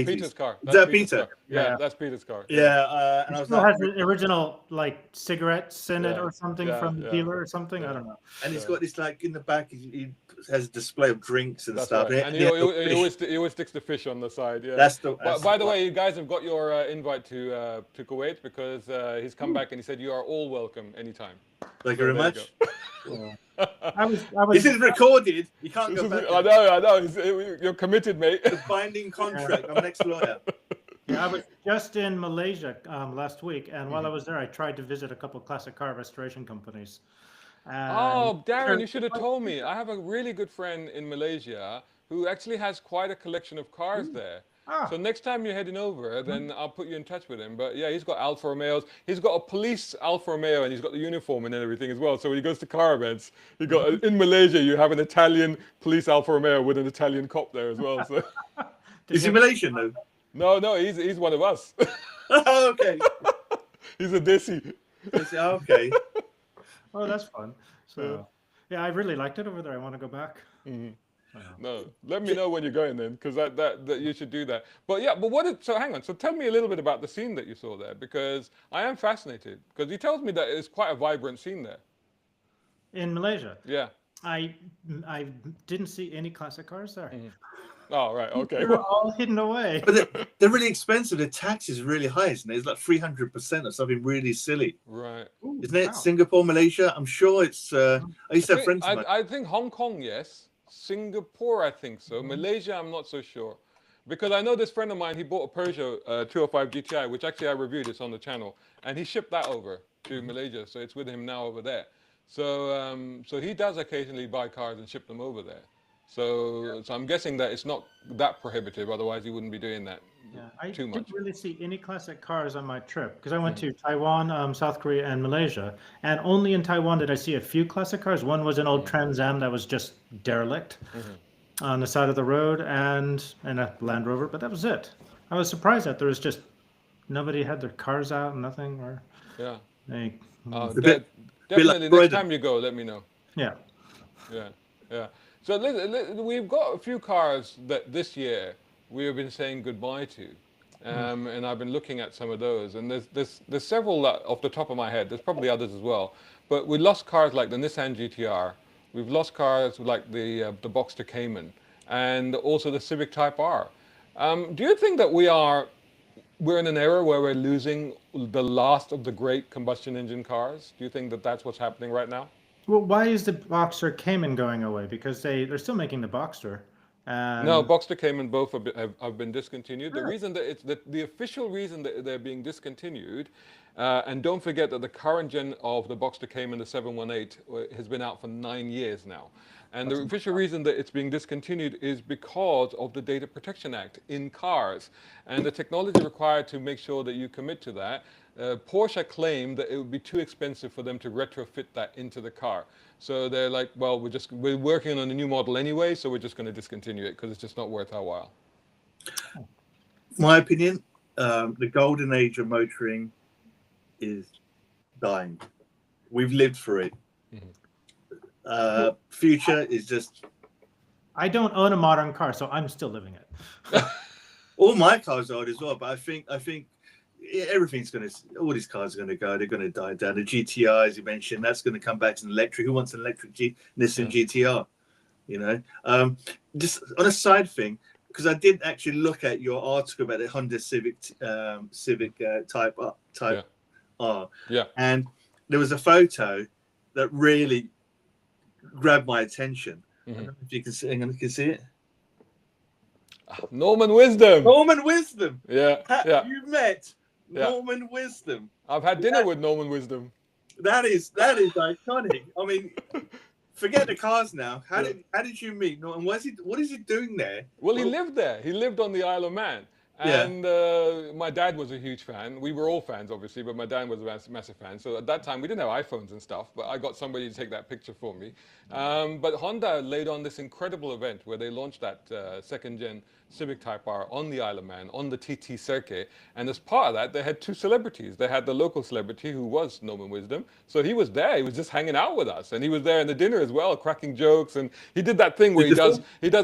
Peter's car.
Is that Peter?
Yeah, that's Peter's car.
Yeah, and I was
still has the original cigarettes in it or something from the dealer or something. I don't know.
And he's got this in the back. He has a display of drinks and stuff.
Right. And he always sticks the fish on the side. Yeah. By the way, you guys have got your invite to Kuwait because he's come back and he said you are all welcome anytime.
Thank you very much.
I was.
This is recorded. You can't go back.
I know. You're committed, mate.
The binding contract. I'm an ex-lawyer.
Yeah, I was just in Malaysia last week, and while I was there, I tried to visit a couple of classic car restoration companies.
Darren, you should have told me. I have a really good friend in Malaysia who actually has quite a collection of cars there. So next time you're heading over, then I'll put you in touch with him. But yeah, he's got Alfa Romeos. He's got a police Alfa Romeo, and he's got the uniform and everything as well. So when he goes to car events, in Malaysia, you have an Italian police Alfa Romeo with an Italian cop there as well. So.
Is he Malaysian though?
No, he's one of us.
Oh, okay.
He's a Desi.
Okay.
Oh, that's fun. So yeah, I really liked it over there. I want to go back.
Mm-hmm. No, let me know when you're going then, because that you should do that. But hang on. So tell me a little bit about the scene that you saw there, because I am fascinated. Because he tells me that it's quite a vibrant scene there.
In Malaysia.
Yeah.
I didn't see any classic cars there.
Oh, right. Okay.
They're all hidden away.
But they're really expensive. The tax is really high, isn't it? It's like 300% or something really silly.
Right.
Ooh,
Isn't it?
wow.
Singapore, Malaysia? I'm sure it's. I used to have friends of mine.
I think Hong Kong, yes. Singapore, I think so. Malaysia, I'm not so sure. Because I know this friend of mine, he bought a Peugeot 205 GTI, which actually I reviewed, it's on the channel. And he shipped that over to Malaysia, so it's with him now over there. So he does occasionally buy cars and ship them over there. So I'm guessing that it's not that prohibitive, otherwise he wouldn't be doing that
I
too much.
didn't really see any classic cars on my trip because I went to Taiwan, South Korea, and Malaysia. And only in Taiwan did I see a few classic cars. One was an old Trans Am that was just derelict on the side of the road, and a Land Rover, but that was it. I was surprised that there was just nobody had their cars out, nothing, or
Yeah.
they,
It's a bit
Definitely,
like
next
Croydon.
time you go, let me know.
yeah.
Yeah, yeah. So we've got a few cars that this year we have been saying goodbye to, and I've been looking at some of those, and there's several off the top of my head. There's probably others as well, but we lost cars like the Nissan GTR. We've lost cars like the Boxster Cayman, and also the Civic Type R. Do you think that we're in an era where we're losing the last of the great combustion engine cars? Do you think that that's what's happening right now?
Well, why is the Boxster Cayman going away? Because they're still making the Boxster,
No,
and
Boxster Cayman both have been discontinued. The
Really?
reason that the official reason that they're being discontinued, and don't forget that the current gen of the Boxster Cayman, the 718, has been out for 9 years now. And the official reason that it's being discontinued is because of the Data Protection Act in cars and the technology required to make sure that you commit to that. Porsche claimed that it would be too expensive for them to retrofit that into the car. So they're like, well, we're working on a new model anyway, so we're just going to discontinue it because it's just not worth our while.
My opinion, the golden age of motoring is dying. We've lived through it. Future is just.
I don't own a modern car, so I'm still living it.
All my cars are as well, but I think everything's going to. All these cars are going to go. They're going to die down. The GTR, as you mentioned, that's going to come back to an electric. Who wants an electric Nissan GTR? You know. Just on a side thing, because I did actually look at your article about the Honda Civic Type R.
Yeah.
And there was a photo that really grabbed my attention. I don't know if you can see. Hang on, you can see it.
Norman Wisdom.
Norman Wisdom.
Yeah, yeah.
You met
Yeah.
Norman Wisdom.
I've had dinner with Norman Wisdom.
That is iconic. I mean, forget the cars now. How did you meet Norman? What is he doing there?
Well, he lived there. He lived on the Isle of Man. And my dad was a huge fan. We were all fans, obviously, but my dad was a massive fan. So at that time, we didn't have iPhones and stuff, but I got somebody to take that picture for me. But Honda laid on this incredible event where they launched that second-gen Civic Type R on the Isle of Man, on the TT circuit. And as part of that, they had two celebrities. They had the local celebrity who was Norman Wisdom. So he was there. He was just hanging out with us. And he was there in the dinner as well, cracking jokes. And he did that thing where he does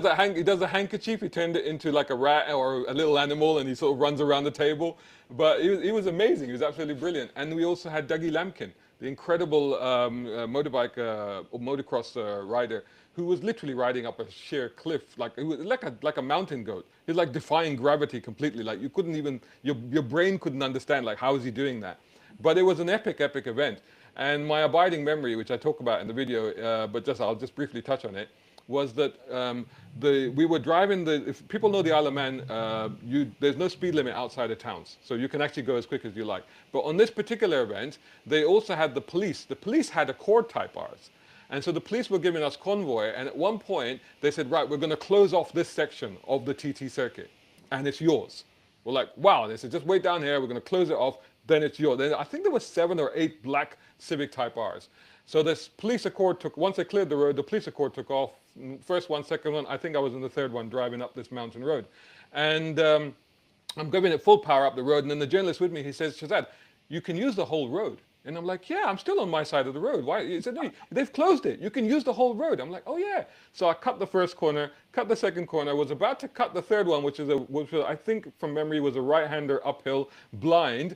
a handkerchief. He turned it into like a rat or a little animal, and he sort of runs around the table. But he was amazing. He was absolutely brilliant. And we also had Dougie Lampkin, the incredible motorbike or motocross rider, who was literally riding up a sheer cliff, like a mountain goat. He's like defying gravity completely. Like you couldn't even, your brain couldn't understand, like how is he doing that? But it was an epic event. And my abiding memory, which I talk about in the video, but I'll just briefly touch on it, was that we were driving if people know the Isle of Man, there's no speed limit outside of towns. So you can actually go as quick as you like. But on this particular event, they also had the police. The police had Accord Type Rs. And so the police were giving us convoy. And at one point, they said, right, we're going to close off this section of the TT circuit. And it's yours. We're like, wow. And they said, just wait down here. We're going to close it off. Then it's yours. Then I think there were 7 or 8 black Civic Type Rs. So this police Accord once they cleared the road, the police Accord took off. First one, second one. I think I was in the third one driving up this mountain road. And I'm going at full power up the road. And then the journalist with me, he says, Shazad, you can use the whole road. And I'm like, yeah, I'm still on my side of the road. Why? He said, no, they've closed it. You can use the whole road. I'm like, oh yeah. So I cut the first corner, cut the second corner, was about to cut the third one, which I think from memory was a right-hander uphill, blind.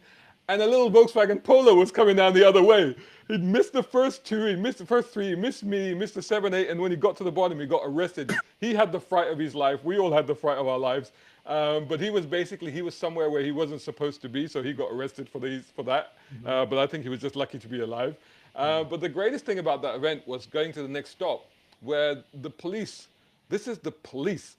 and a little Volkswagen Polo was coming down the other way. He'd missed the first two, he missed the first three, he missed me, he missed the 7, 8, and when he got to the bottom, he got arrested. He had the fright of his life. We all had the fright of our lives. But he was somewhere where he wasn't supposed to be, so he got arrested for that. But I think he was just lucky to be alive. But the greatest thing about that event was going to the next stop, where the police, this is the police,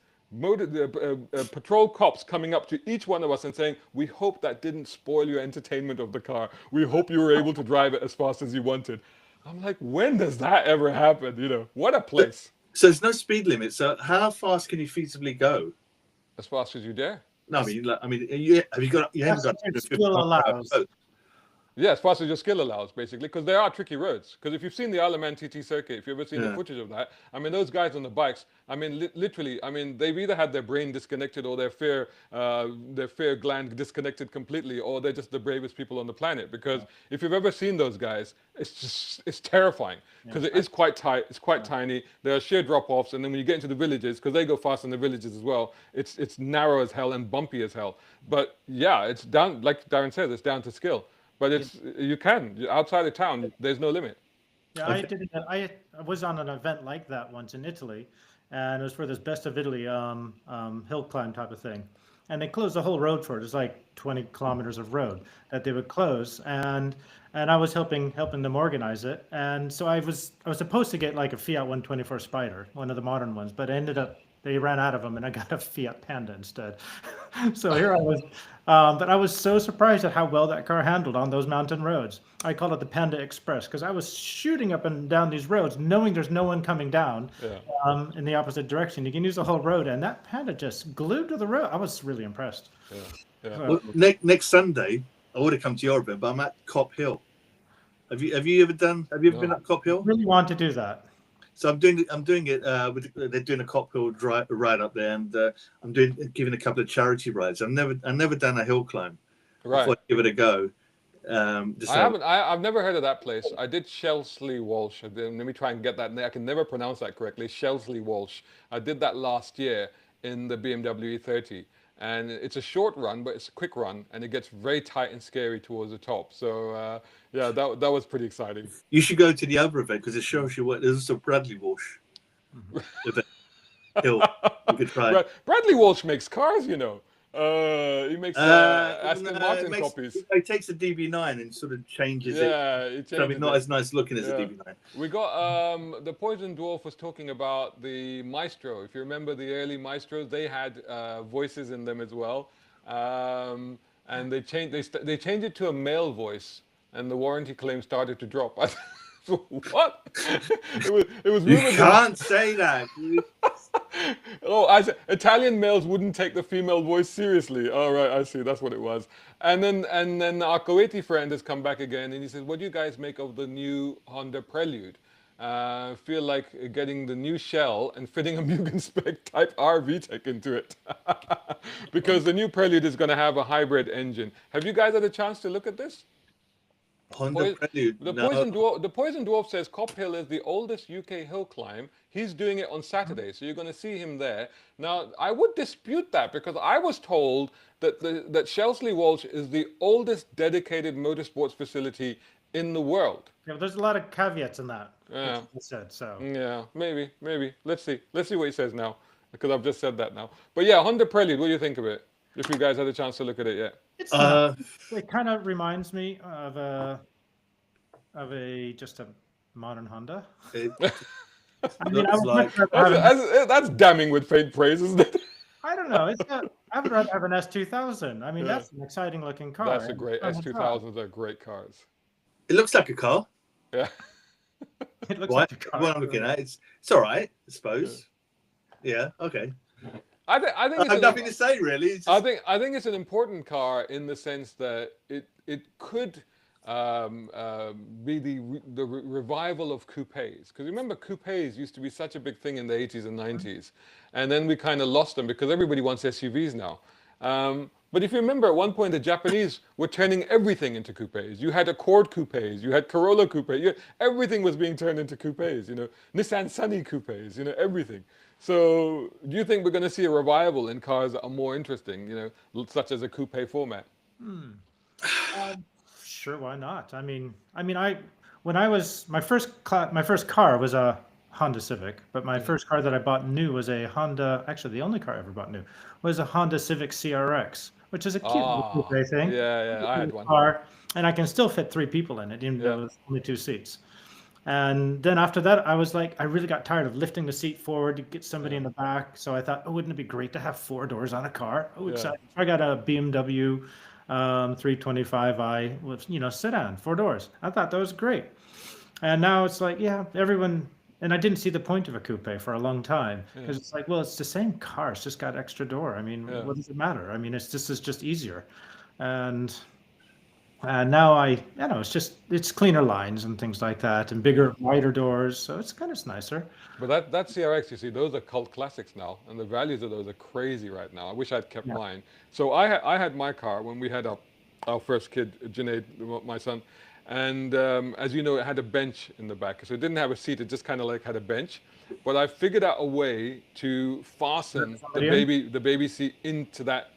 patrol cops coming up to each one of us and saying, we hope that didn't spoil your entertainment of the car. We hope you were able to drive it as fast as you wanted. I'm like, when does that ever happen? You know, what a place.
So there's no speed limit. So how fast can you feasibly go?
As fast as you dare.
No, I mean, you haven't got
skill allows.
Yeah, as fast as your skill allows, basically, because there are tricky roads. Because if you've seen the Isle of Man TT circuit, if you've ever seen the footage of that, I mean, those guys on the bikes, I mean, literally, I mean, they've either had their brain disconnected or their fear gland disconnected completely, or they're just the bravest people on the planet. Because if you've ever seen those guys, it's terrifying. Because it is quite tight, it's quite tiny. There are sheer drop-offs, and then when you get into the villages, because they go fast in the villages as well, it's narrow as hell and bumpy as hell. But yeah, it's down, like Darren says, it's down to skill. But you can outside of town. There's no limit.
Yeah, I was on an event like that once in Italy, and it was for this Best of Italy hill climb type of thing, and they closed the whole road for it. It's like 20 kilometers of road that they would close, and I was helping them organize it, and so I was supposed to get like a Fiat 124 Spider, one of the modern ones, but they ran out of them, and I got a Fiat Panda instead. So here I was. But I was so surprised at how well that car handled on those mountain roads. I call it the Panda Express because I was shooting up and down these roads knowing there's no one coming down in the opposite direction. You can use the whole road, and that Panda just glued to the road. I was really impressed.
Well, next Sunday, I would have come to your event, but I'm at Cop Hill. Have you ever been up Cop Hill?
I really want to do that.
So I'm doing it. They're doing a Cop Hill ride up there, and I'm giving a couple of charity rides. I've never done a hill climb.
Right.
Before I give it a go.
I've never heard of that place. I did Shelsley Walsh. Let me try and get that. I can never pronounce that correctly. Shelsley Walsh. I did that last year in the BMW E30. And it's a short run, but it's a quick run, and it gets very tight and scary towards the top. So yeah, that was pretty exciting.
You should go to the other event because it shows you what. There's also Bradley Walsh. Hill. You could try.
Bradley Walsh makes cars, you know. He makes Aston Martin copies.
He takes a DB9 and sort of changes it.
Yeah, it changes.
So I mean, not as nice looking as a DB9.
We got the Poison Dwarf was talking about the Maestro. If you remember the early Maestros, they had voices in them as well, and they changed it to a male voice, and the warranty claim started to drop. What? It was.
You can't say that.
Oh, Italian males wouldn't take the female voice seriously. All right, I see. That's what it was. And then our Kuwaiti friend has come back again, and he says, "What do you guys make of the new Honda Prelude? Feel like getting the new shell and fitting a Mugen Spec Type R VTEC into it, because the new Prelude is going to have a hybrid engine. Have you guys had a chance to look at this?"
Honda Prelude.
The Poison Dwarf says Cop Hill is the oldest UK hill climb. He's doing it on Saturday, so you're going to see him there. Now, I would dispute that because I was told that that Shelsley Walsh is the oldest dedicated motorsports facility in the world.
Yeah, there's a lot of caveats in that.
Yeah.
He said so.
Yeah, maybe. Let's see what he says now, because I've just said that now. But yeah, Honda Prelude. What do you think of it? If you guys had a chance to look at it yet.
It kind of reminds me of just a modern Honda. I mean,
that's damning with faint praise, isn't it?
I don't know. I would rather have an S2000. I mean, that's an exciting looking car.
That's a great S2000s are great cars.
It looks like a car.
Yeah.
It looks like a car.
What I'm looking at, it's all right, I suppose. Yeah. Okay.
I think
I have nothing to say really.
I think it's an important car in the sense that it could be the revival of coupes. Because remember, coupes used to be such a big thing in the 80s and 90s, and then we kind of lost them because everybody wants SUVs now. But if you remember, at one point the Japanese were turning everything into coupes. You had Accord coupes, you had Corolla coupes, everything was being turned into coupes. You know, Nissan Sunny coupes, everything. So, do you think we're going to see a revival in cars that are more interesting, such as a coupe format?
Sure, why not? I when I was my first car was a Honda Civic, but my first car that I bought new was a Honda. Actually, the only car I ever bought new was a Honda Civic CRX, which is a cute little
Ah,
coupe thing.
yeah, I had
Little
one.
car, and I can still fit three people in it, even
Yeah,
though it's only two seats. And then after that, I was like, I really got tired of lifting the seat forward to get somebody
yeah,
in the back. So I thought, oh, wouldn't it be great to have four doors on a car? Oh,
yeah.
exciting. I got a BMW 325i with, sedan, four doors. I thought that was great. And now it's like, yeah, everyone, and I didn't see the point of a coupe for a long time
Yeah,
because it's like, well, it's the same car. It's just got extra door. I mean,
yeah.
what does it matter? I mean, it's just easier. And now it's cleaner lines and things like that, and
Yeah.
bigger, wider doors. So it's kind of nicer.
But that CRX, you see, those are cult classics now, and the values of those are crazy right now. I wish I'd kept
Yeah.
mine. So I had my car when we had our first kid, Junaid, my son, and as you know, it had a bench in the back, so it didn't have a seat. It just kind of like had a bench. But I figured out a way to fasten
Somebody in?
the baby seat into that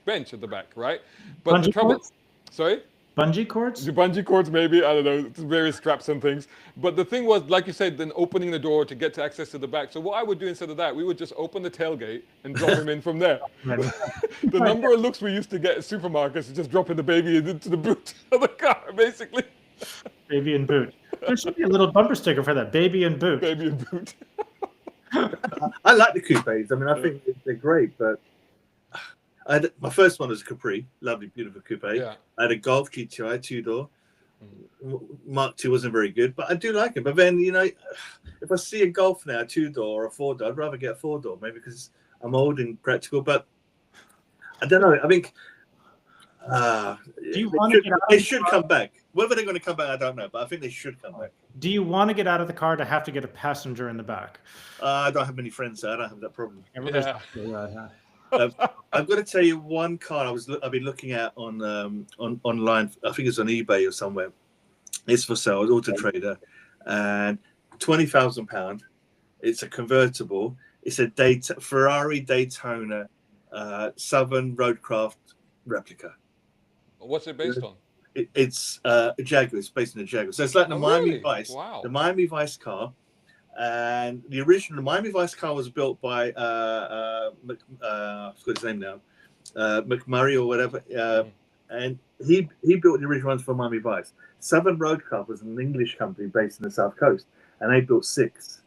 bench at the back, right? But the
Bungee
trouble,
cords?
sorry.
Bungee cords?
The bungee cords, maybe, I don't know, various straps and things. But the thing was, like you said, then opening the door to get to access to the back. So what I would do instead of that, we would just open the tailgate and drop him in from there.
Maybe.
The number of looks we used to get at supermarkets is just dropping the baby into the boot of the car, basically.
Baby and boot. There should be a little bumper sticker for that. Baby and boot.
Baby and boot.
I like the coupes. I mean, I think they're great, but my first one was a Capri, lovely, beautiful coupe.
Yeah.
I had a Golf GTI two-door. Mark II wasn't very good, but I do like it. But then, if I see a Golf now, a two-door or a four-door, I'd rather get a four-door, maybe because I'm old and practical. But I don't know. I think
Do you want to get out of
they
the
should
car?
come back. Whether they're going to come back, I don't know. But I think they should come back.
Do you want to get out of the car to have to get a passenger in the back?
I don't have many friends, so I don't have that problem.
Yeah.
I've got to tell you one car I've been looking at on online. I think it's on eBay or somewhere. It's for sale. It's Auto Trader, and £20,000. It's a convertible. It's a Ferrari Daytona Southern Roadcraft replica.
What's it based on?
It's a Jaguar. It's based on a Jaguar. So it's like the Miami
really?
Vice.
Wow.
The Miami Vice car. And the original Miami Vice car was built by I forgot his name now, McMurray or whatever, and he built the original ones for Miami Vice. Southern Roadcraft was an English company based in the South Coast, and they built 6.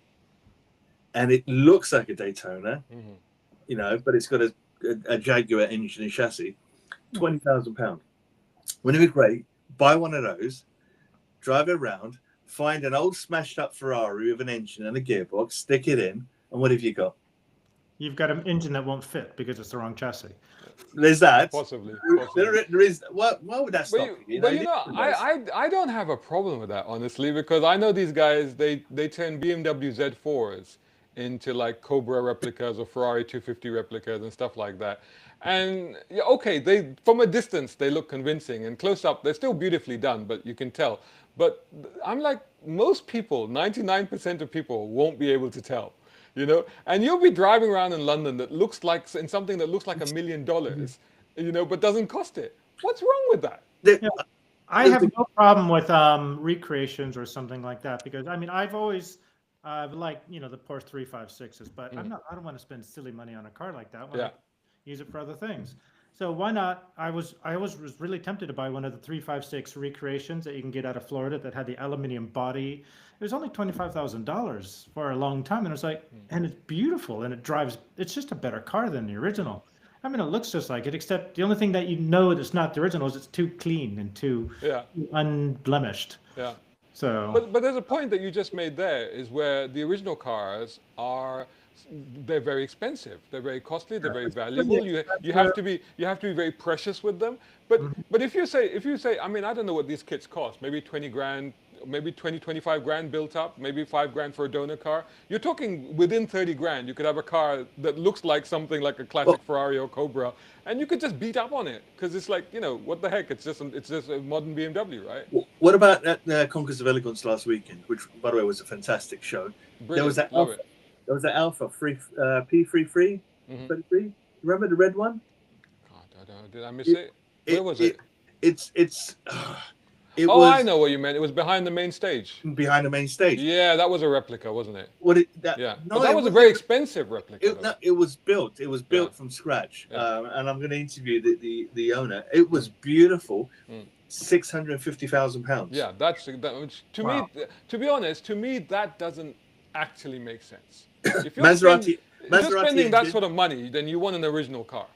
And it looks like a Daytona, but it's got a Jaguar engine and chassis. £20,000. Wouldn't it be great? Buy one of those, drive it around. Find an old smashed up Ferrari with an engine and a gearbox, stick it in, and what have you got?
You've got an engine that won't fit because it's the wrong chassis.
There's that.
Possibly.
There is. Why would that stop you?
I don't have a problem with that, honestly, because I know these guys, they turn BMW Z4s into like Cobra replicas or Ferrari 250 replicas and stuff like that. And yeah, okay, from a distance they look convincing, and close up they're still beautifully done, but you can tell. But I'm like, most people, 99% of people won't be able to tell, and you'll be driving around in London in something that looks like $1 million, but doesn't cost it. What's wrong with that?
Yeah. I have no problem with recreations or something like that, because I've always liked the Porsche 356s, but I don't want to spend silly money on a car like that when I use it for other things. So why not? I was really tempted to buy one of the 356 recreations that you can get out of Florida that had the aluminum body. It was only $25,000 for a long time, and it was like, and it's beautiful, and it drives. It's just a better car than the original. It looks just like it, except the only thing that that's not the original is it's too clean and too unblemished.
Yeah.
So.
But there's a point that you just made there, is where the original cars they're very expensive. They're very costly. They're very valuable. You have to be very precious with them. But if you say, I don't know what these kits cost. Maybe 20 grand, maybe 25 grand built up, maybe 5 grand for a donor car. You're talking within 30 grand. You could have a car that looks like something like a classic Ferrari or Cobra, and you could just beat up on it because it's like, what the heck? It's just a modern BMW, right?
What about that Conquest of Elegance last weekend, which by the way was a fantastic show?
Brilliant.
There was that Alpha. There was that Alpha P33. Remember the red one?
God, did I miss it? Where was it?
It's It
Oh, I
was
know what you meant. It was behind the main stage.
behind the main stage.
Yeah, that was a replica, wasn't it?
What it that
Yeah,
no,
but that
it
was a
wasn't.
very expensive replica,
It,
though.
no, it was built. It was built
Yeah.
from scratch,
Yeah.
and I'm going to interview the owner. It was beautiful.
Mm.
£650,000.
Yeah, which, to
Wow.
me, to be honest, to me that doesn't actually make sense. If you're
Maserati
spending that
engine.
sort of money, then you want an original car.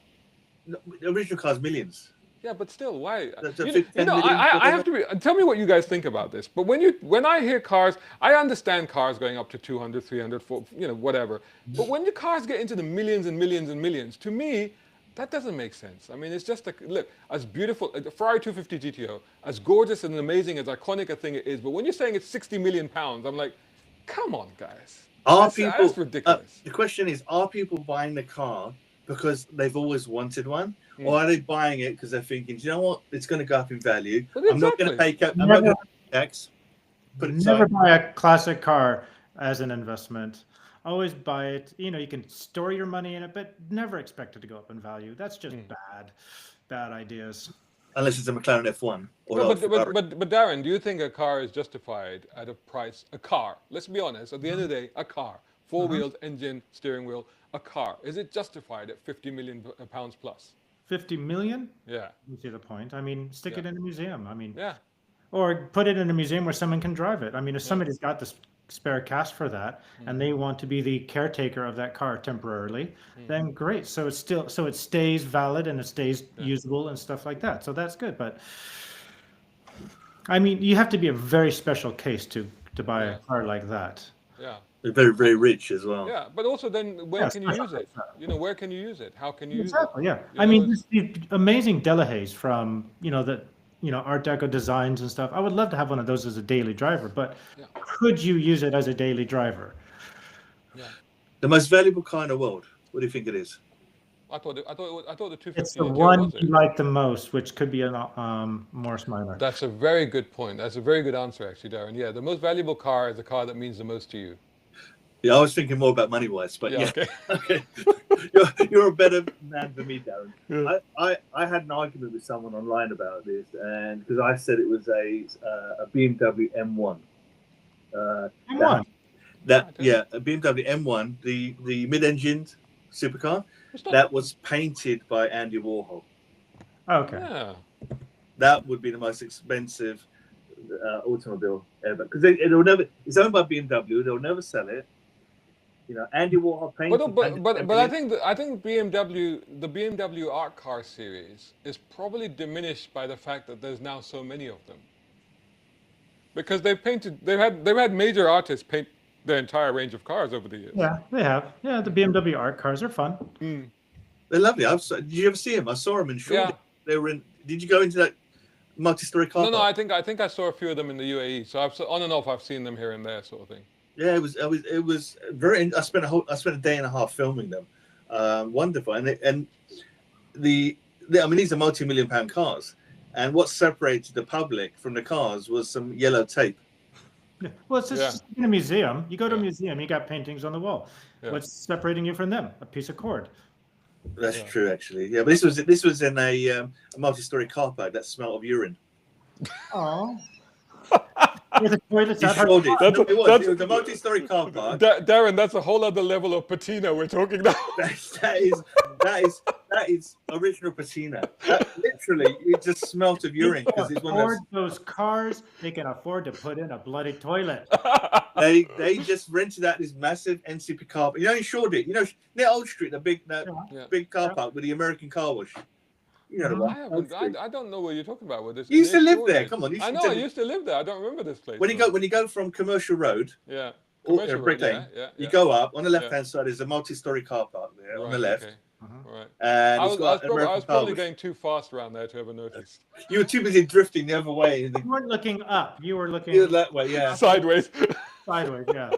No, the original car's millions.
Yeah, but still, why?
That's a
You,
10
you know,
million,
I have to be. Tell me what you guys think about this. But when I hear cars, I understand cars going up to 200, 300, 400, whatever. But when the cars get into the millions and millions and millions, to me, that doesn't make sense. I mean, it's just look, as beautiful, the Ferrari 250 GTO, as gorgeous and amazing, as iconic a thing it is. But when you're saying it's 60 million pounds, I'm like, come on, guys. That's ridiculous.
The question is, are people buying the car because they've always wanted one? Or are they buying it because they're thinking, do you know what? It's going to go up in value.
But
I'm not going to pay I'm not
Never-
going to pay X. Put it
Never
aside.
buy a classic car as an investment. Always buy it. You know, you can store your money in it, but never expect it to go up in value. That's just bad ideas.
Unless it's a McLaren F1. Or
No,
a Ferrari.
but Darren, do you think a car is justified at a price? A car, let's be honest, at the end of the day, a car, 4 wheels, engine, steering wheel, a car, is it justified at 50 million pounds plus?
50 million?
Yeah.
You see the point. I mean, stick it in a museum. I mean,
Yeah.
or put it in a museum where someone can drive it. I mean, if somebody's got the spare cash for that and they want to be the caretaker of that car temporarily, then great. So it stays valid and it stays usable and stuff like that. So that's good. But I mean, you have to be a very special case to buy a car like that.
Yeah.
They're very, very rich as well.
Yeah, but also then where
Yeah,
can you use it? Where can you use it? How can you use it?
Exactly. Yeah.
You
I
know,
mean, the amazing Delahaye's from Art Deco designs and stuff. I would love to have one of those as a daily driver, but could you use it as a daily driver?
Yeah.
The most valuable car in the world. What do you think it is?
I thought the 250
It's the
GTO
one
was it.
you like the most, which could be a Morris Minor.
That's a very good point. That's a very good answer, actually, Darren. Yeah, the most valuable car is the car that means the most to you.
Yeah, I was thinking more about money-wise, but yeah.
Okay.
Okay. You're a better man than me, Darren. Yeah. I had an argument with someone online about this, and because I said it was a BMW M1.
M1.
A BMW M1, the mid-engined supercar, that was painted by Andy Warhol.
Okay.
Yeah.
That would be the most expensive automobile ever, because it'll never. It's owned by BMW. They'll never sell it. You know, Andy Warhol painted.
But I think BMW, the BMW art car series, is probably diminished by the fact that there's now so many of them. Because they've had major artists paint their entire range of cars over the years.
Yeah, they have. Yeah, the BMW art cars are fun.
They're lovely. Did you ever see them? I saw them in Shoreditch.
Yeah.
They were in. Did you go into that multi-story car?
No. I think I saw a few of them in the UAE. So on and off, I've seen them here and there, sort of thing.
Yeah, it was very. I spent a day and a half filming them. Wonderful, and these are multi-million pound cars. And what separated the public from the cars was some yellow tape.
Yeah. Well, it's just in a museum. You go to a museum, you got paintings on the wall. Yeah. What's separating you from them? A piece of cord.
That's true, actually. Yeah, but this was in a multi-story car park that smelled of urine.
Oh. Yeah, the toilets
it was a multi-story car park.
Darren, that's a whole other level of patina we're talking about.
that is original patina. Literally, it just smelt of urine because it's one of
those cars. They can afford to put in a bloody toilet.
They just rented out this massive NCP car park. You know, in Shoreditch, near Old Street, the big car park with the American car wash. You know the one.
I don't know what you're talking about with this.
You used to live there. Come on.
I used to live there. I don't remember this place.
When you go from Commercial Road, Brick Lane, you go up on the left-hand side. There's a multi-story car park there on the left.
Okay. Right.
And
I was probably going too fast around there to ever notice.
You were too busy drifting the other way.
You weren't looking up. You were looking
that way. Yeah.
Sideways.
Sideways. Yeah.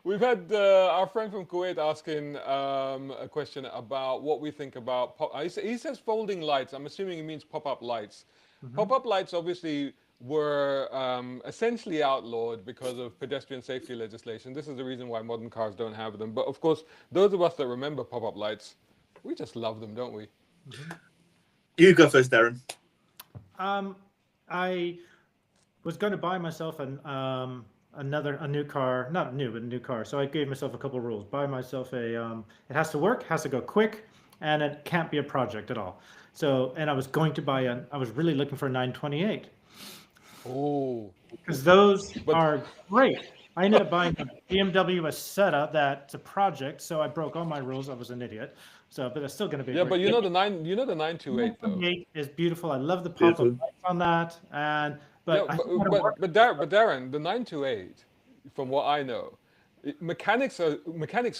We've had our friend from Kuwait asking a question about what we think about he says folding lights. I'm assuming he means pop-up lights. Pop-up lights obviously were essentially outlawed because of pedestrian safety legislation. This is the reason why modern cars don't have them. But of course, those of us that remember pop-up lights, we just love them, don't we?
You go first, Darren.
I was going to buy myself a new car, not new, but a new car. So I gave myself a couple of rules. Buy myself it has to work, has to go quick, and it can't be a project at all. So, and I was going to I was really looking for a 928
Oh,
because those
but
are great. I ended up buying a BMW Isetta that's a project, so I broke all my rules. I was an idiot. So, but it's still going to be a
yeah,
great
but
car.
you know the 928 though.
928 is beautiful. I love the pop-up
Beautiful.
lights on that,
Yeah,
but I think that'll work.
but Darren, the 928, from what I know, mechanics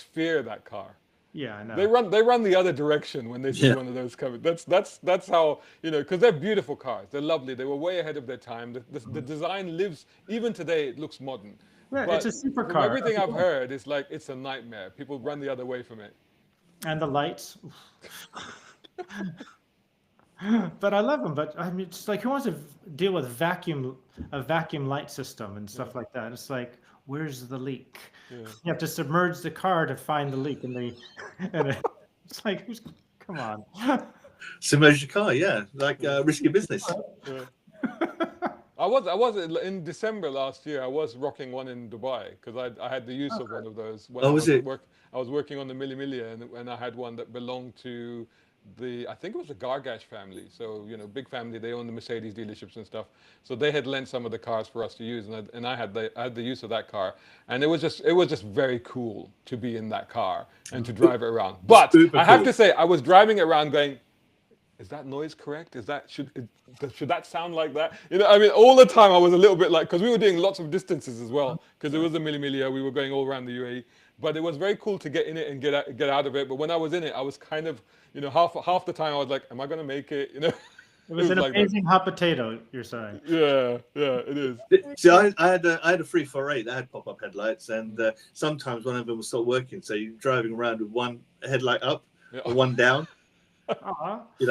fear that car.
Yeah, I know.
They run the other direction when they see
Yeah.
one of those coming. That's how, because they're beautiful cars. They're lovely. They were way ahead of their time. The design lives even today. It looks modern,
Yeah, it's a
but from
supercar.
everything I've heard, it's like it's a nightmare. People run the other way from it.
And the lights. But I love them. But I mean, it's like who wants to deal with a vacuum light system and stuff like that? It's like, where's the leak?
Yeah.
You have to submerge the car to find the leak, and it's like, come on.
Submerge your car, yeah, like risky business.
Yeah. I was in December last year. I was rocking one in Dubai because I had the use of one of those when
Oh, was it?
I was working on the Mille and I had one that belonged to I think it was the Gargash family. So big family. They own the Mercedes dealerships and stuff. So they had lent some of the cars for us to use, and I had the use of that car, and it was just very cool to be in that car and to drive it around. But
Super
I have
cool.
to say, I was driving it around going, is that noise correct? Should that sound like that? I mean, all the time I was a little bit like, because we were doing lots of distances as well, because it was a Mille, we were going all around the UAE. But it was very cool to get in it and get out of it. But when I was in it, I was kind of, half the time I was like, am I going to make it?
It was an
like that.
amazing hot potato, you're saying.
Yeah, it is.
See, I had a 348 that had pop-up headlights, and sometimes one of them would stop working. So you're driving around with one headlight up or one down.
That's
It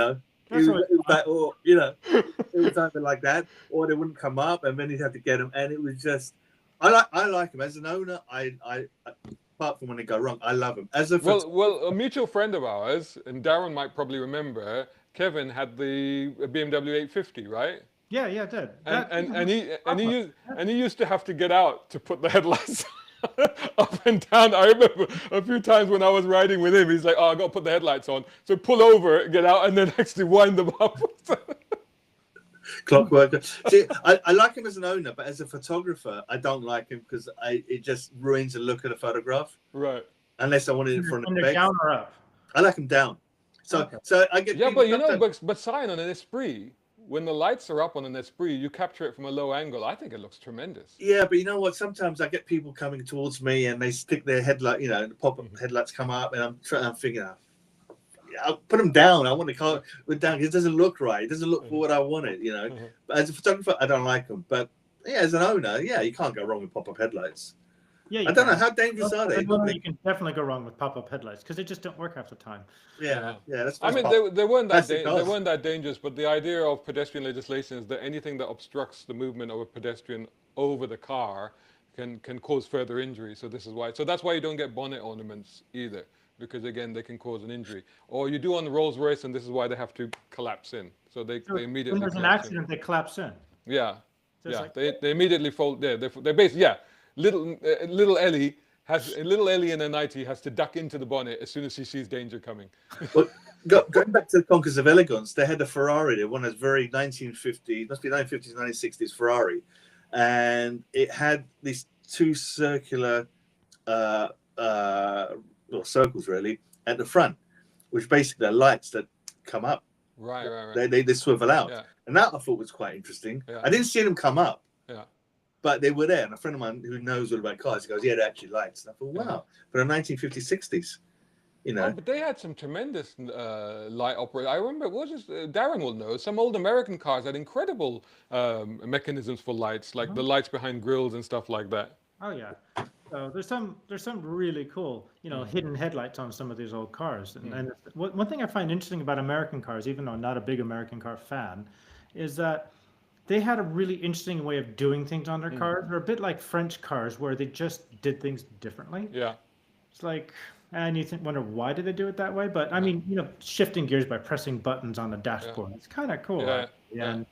always
was like, or it was either like that, or they wouldn't come up, and then you'd have to get them. And it was just, I like them as an owner. I apart from when they go wrong, I love them as a
well, a mutual friend of ours, and Darren might probably remember, Kevin had the BMW 850, right?
Yeah, I did.
And he used to have to get out to put the headlights up and down. I remember a few times when I was riding with him, he's like, "Oh, I got to put the headlights on." So pull over, get out, and then actually wind them up.
clockwork. See, I like him as an owner, but as a photographer, I don't like him because it just ruins the look of the photograph.
Right.
Unless I wanted it for an
And they're
effect.
down or up?
I like him down. So
Okay.
so I get
Yeah,
people
but sign on an Esprit, when the lights are up on an Esprit, you capture it from a low angle. I think it looks tremendous.
Yeah, but you know what? Sometimes I get people coming towards me and they stick their headlight, the pop-up headlights come up, and I'm thinking, I'll put them down. I want the car down. It doesn't look right. It doesn't look for what I wanted, But as a photographer, I don't like them. But yeah, as an owner, you can't go wrong with pop-up headlights.
Yeah,
I don't know how dangerous are they.
You can definitely go wrong with pop-up headlights because they just don't work half the time.
Yeah. That's.
I mean, they weren't that dangerous, but the idea of pedestrian legislation is that anything that obstructs the movement of a pedestrian over the car can cause further injury. So this is why. So that's why you don't get bonnet ornaments either, because again they can cause an injury. Or you do on the Rolls Royce, and this is why they have to collapse in. So they immediately.
When there's an accident, they collapse in.
Yeah,
So
yeah.
like,
They immediately fold. Yeah, they basically Little Ellie in her 90 has to duck into the bonnet as soon as she sees danger coming.
Well, going back to the Conquers of Elegance, they had a Ferrari. They one that's very 1950, must be 1950s, 1960s Ferrari, and it had these two circular circles really at the front, which basically are lights that come up.
Right.
They swivel out,
Yeah.
and that I thought was quite interesting.
Yeah.
I didn't see them come up.
Yeah.
But they were there, and a friend of mine who knows all about cars, he goes, "Yeah, they're actually lights." And I thought, "Wow!" For the 1950s, 60s,
Oh, but they had some tremendous light operators. I remember, Darren will know, some old American cars had incredible mechanisms for lights, like the lights behind grills and stuff like that.
oh yeah. So there's some really cool, hidden headlights on some of these old cars. And one thing I find interesting about American cars, even though I'm not a big American car fan, is that they had a really interesting way of doing things on their cars. They're a bit like French cars where they just did things differently.
Yeah.
It's like, and you wonder why did they do it that way? But I mean, shifting gears by pressing buttons on the dashboard. It's kind of cool.
Yeah.
And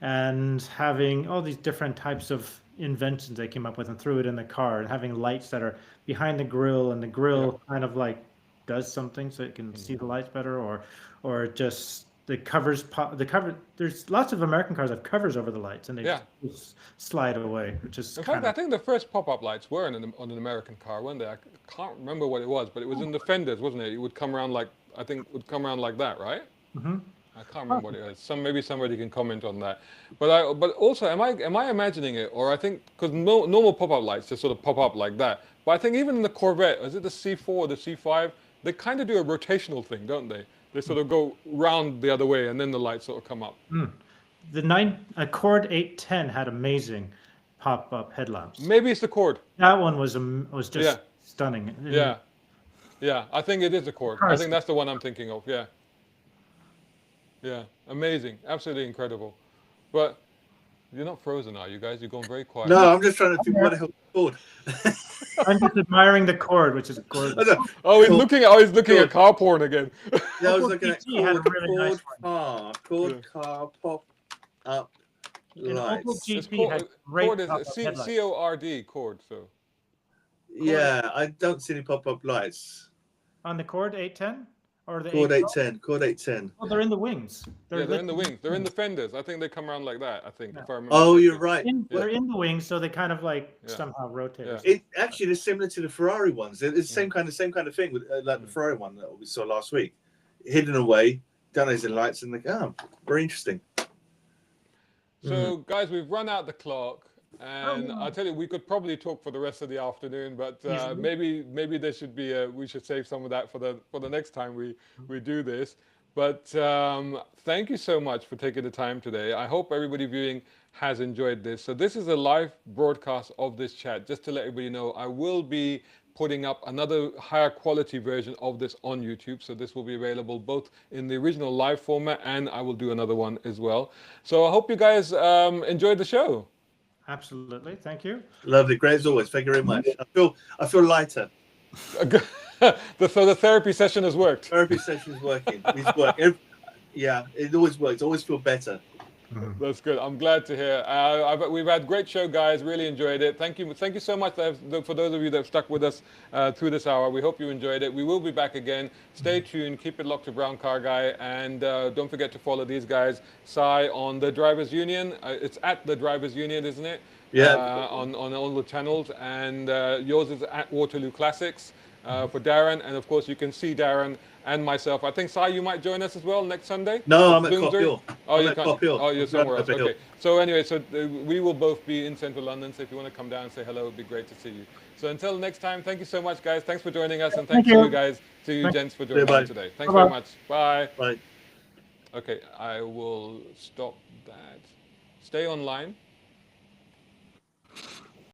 and having all these different types of inventions they came up with and threw it in the car, and having lights that are behind the grill, and the grill kind of like does something so it can see the lights better, or just the covers the cover. There's lots of American cars have covers over the lights, and they just slide away, which is
In
kind
fact, I
of
think the first pop-up lights were on an American car, weren't they? I can't remember what it was, but it was in the fenders, wasn't it? It would come around like, I think it would come around like that, right? I can't remember what it is. Maybe somebody can comment on that. But also, am I imagining it, or I think because normal pop-up lights just sort of pop up like that. But I think even in the Corvette, is it the C4 or the C5? They kind of do a rotational thing, don't they? They sort of go round the other way, and then the lights sort of come up.
the Accord 810 had amazing pop-up headlamps.
Maybe it's the Cord.
That one was just stunning.
Yeah. I think it is the Cord. I think that's the one I'm thinking of. Yeah, amazing, absolutely incredible. But you're not frozen, are you guys? You're going very quiet.
No, I'm just trying to think what the hell it's called.
I'm just admiring the Cord, which is gorgeous.
Oh, he's looking at car porn again.
Yeah, I was looking at
GT had a really nice
Cord car pop up lights.
GT had great
Cord is
pop-up headlights.
C-O-R-D, Cord. So
Yeah, I don't see any pop-up lights.
On the Cord 810 or the
Cord
812?
810, Cord 810.
Oh, they're in the wings.
they're in the wings. They're in the fenders. I think they come around like that. I think if I remember.
Oh,
correctly.
you're right.
They're in the wings, so they kind of like somehow rotate.
Yeah.
It actually is similar to the Ferrari ones. It's the same kind of thing with like the Ferrari one that we saw last week, hidden away, down those lights, and like, very interesting.
So, guys, we've run out the clock, and I tell you, we could probably talk for the rest of the afternoon, but maybe there should be we should save some of that for the next time we do this. But thank you so much for taking the time today. I hope everybody viewing has enjoyed this. So this is a live broadcast of this chat. Just to let everybody know, I will be putting up another higher quality version of this on YouTube. So this will be available both in the original live format, and I will do another one as well. So I hope you guys enjoyed the show.
Absolutely. Thank you.
Lovely. Great as always. Thank you very much. I feel lighter.
So the therapy session has worked.
Therapy session is working. It's working. Yeah, it always works. I always feel better.
That's good. I'm glad to hear. We've had a great show, guys. Really enjoyed it. Thank you so much for those of you that have stuck with us through this hour. We hope you enjoyed it. We will be back again. Stay tuned. Keep it locked to Brown Car Guy, and don't forget to follow these guys. Sai on the Drivers Union. It's at the Drivers Union, isn't it?
Yeah.
On all the channels, and yours is at Waterloo Classics. For Darren, and of course you can see Darren and myself. I think Sai, you might join us as well next Sunday.
No, I'm at Cop Hill.
Oh, you can't. Oh, you're somewhere else.
Okay.
Okay. So anyway, we will both be in central London. So if you want to come down and say hello, it'd be great to see you. So until next time, thank you so much, guys. Thanks for joining us, and thanks to you guys, to you gents for joining us today. Thanks very much. Bye.
Bye.
Okay, I will stop that. Stay online.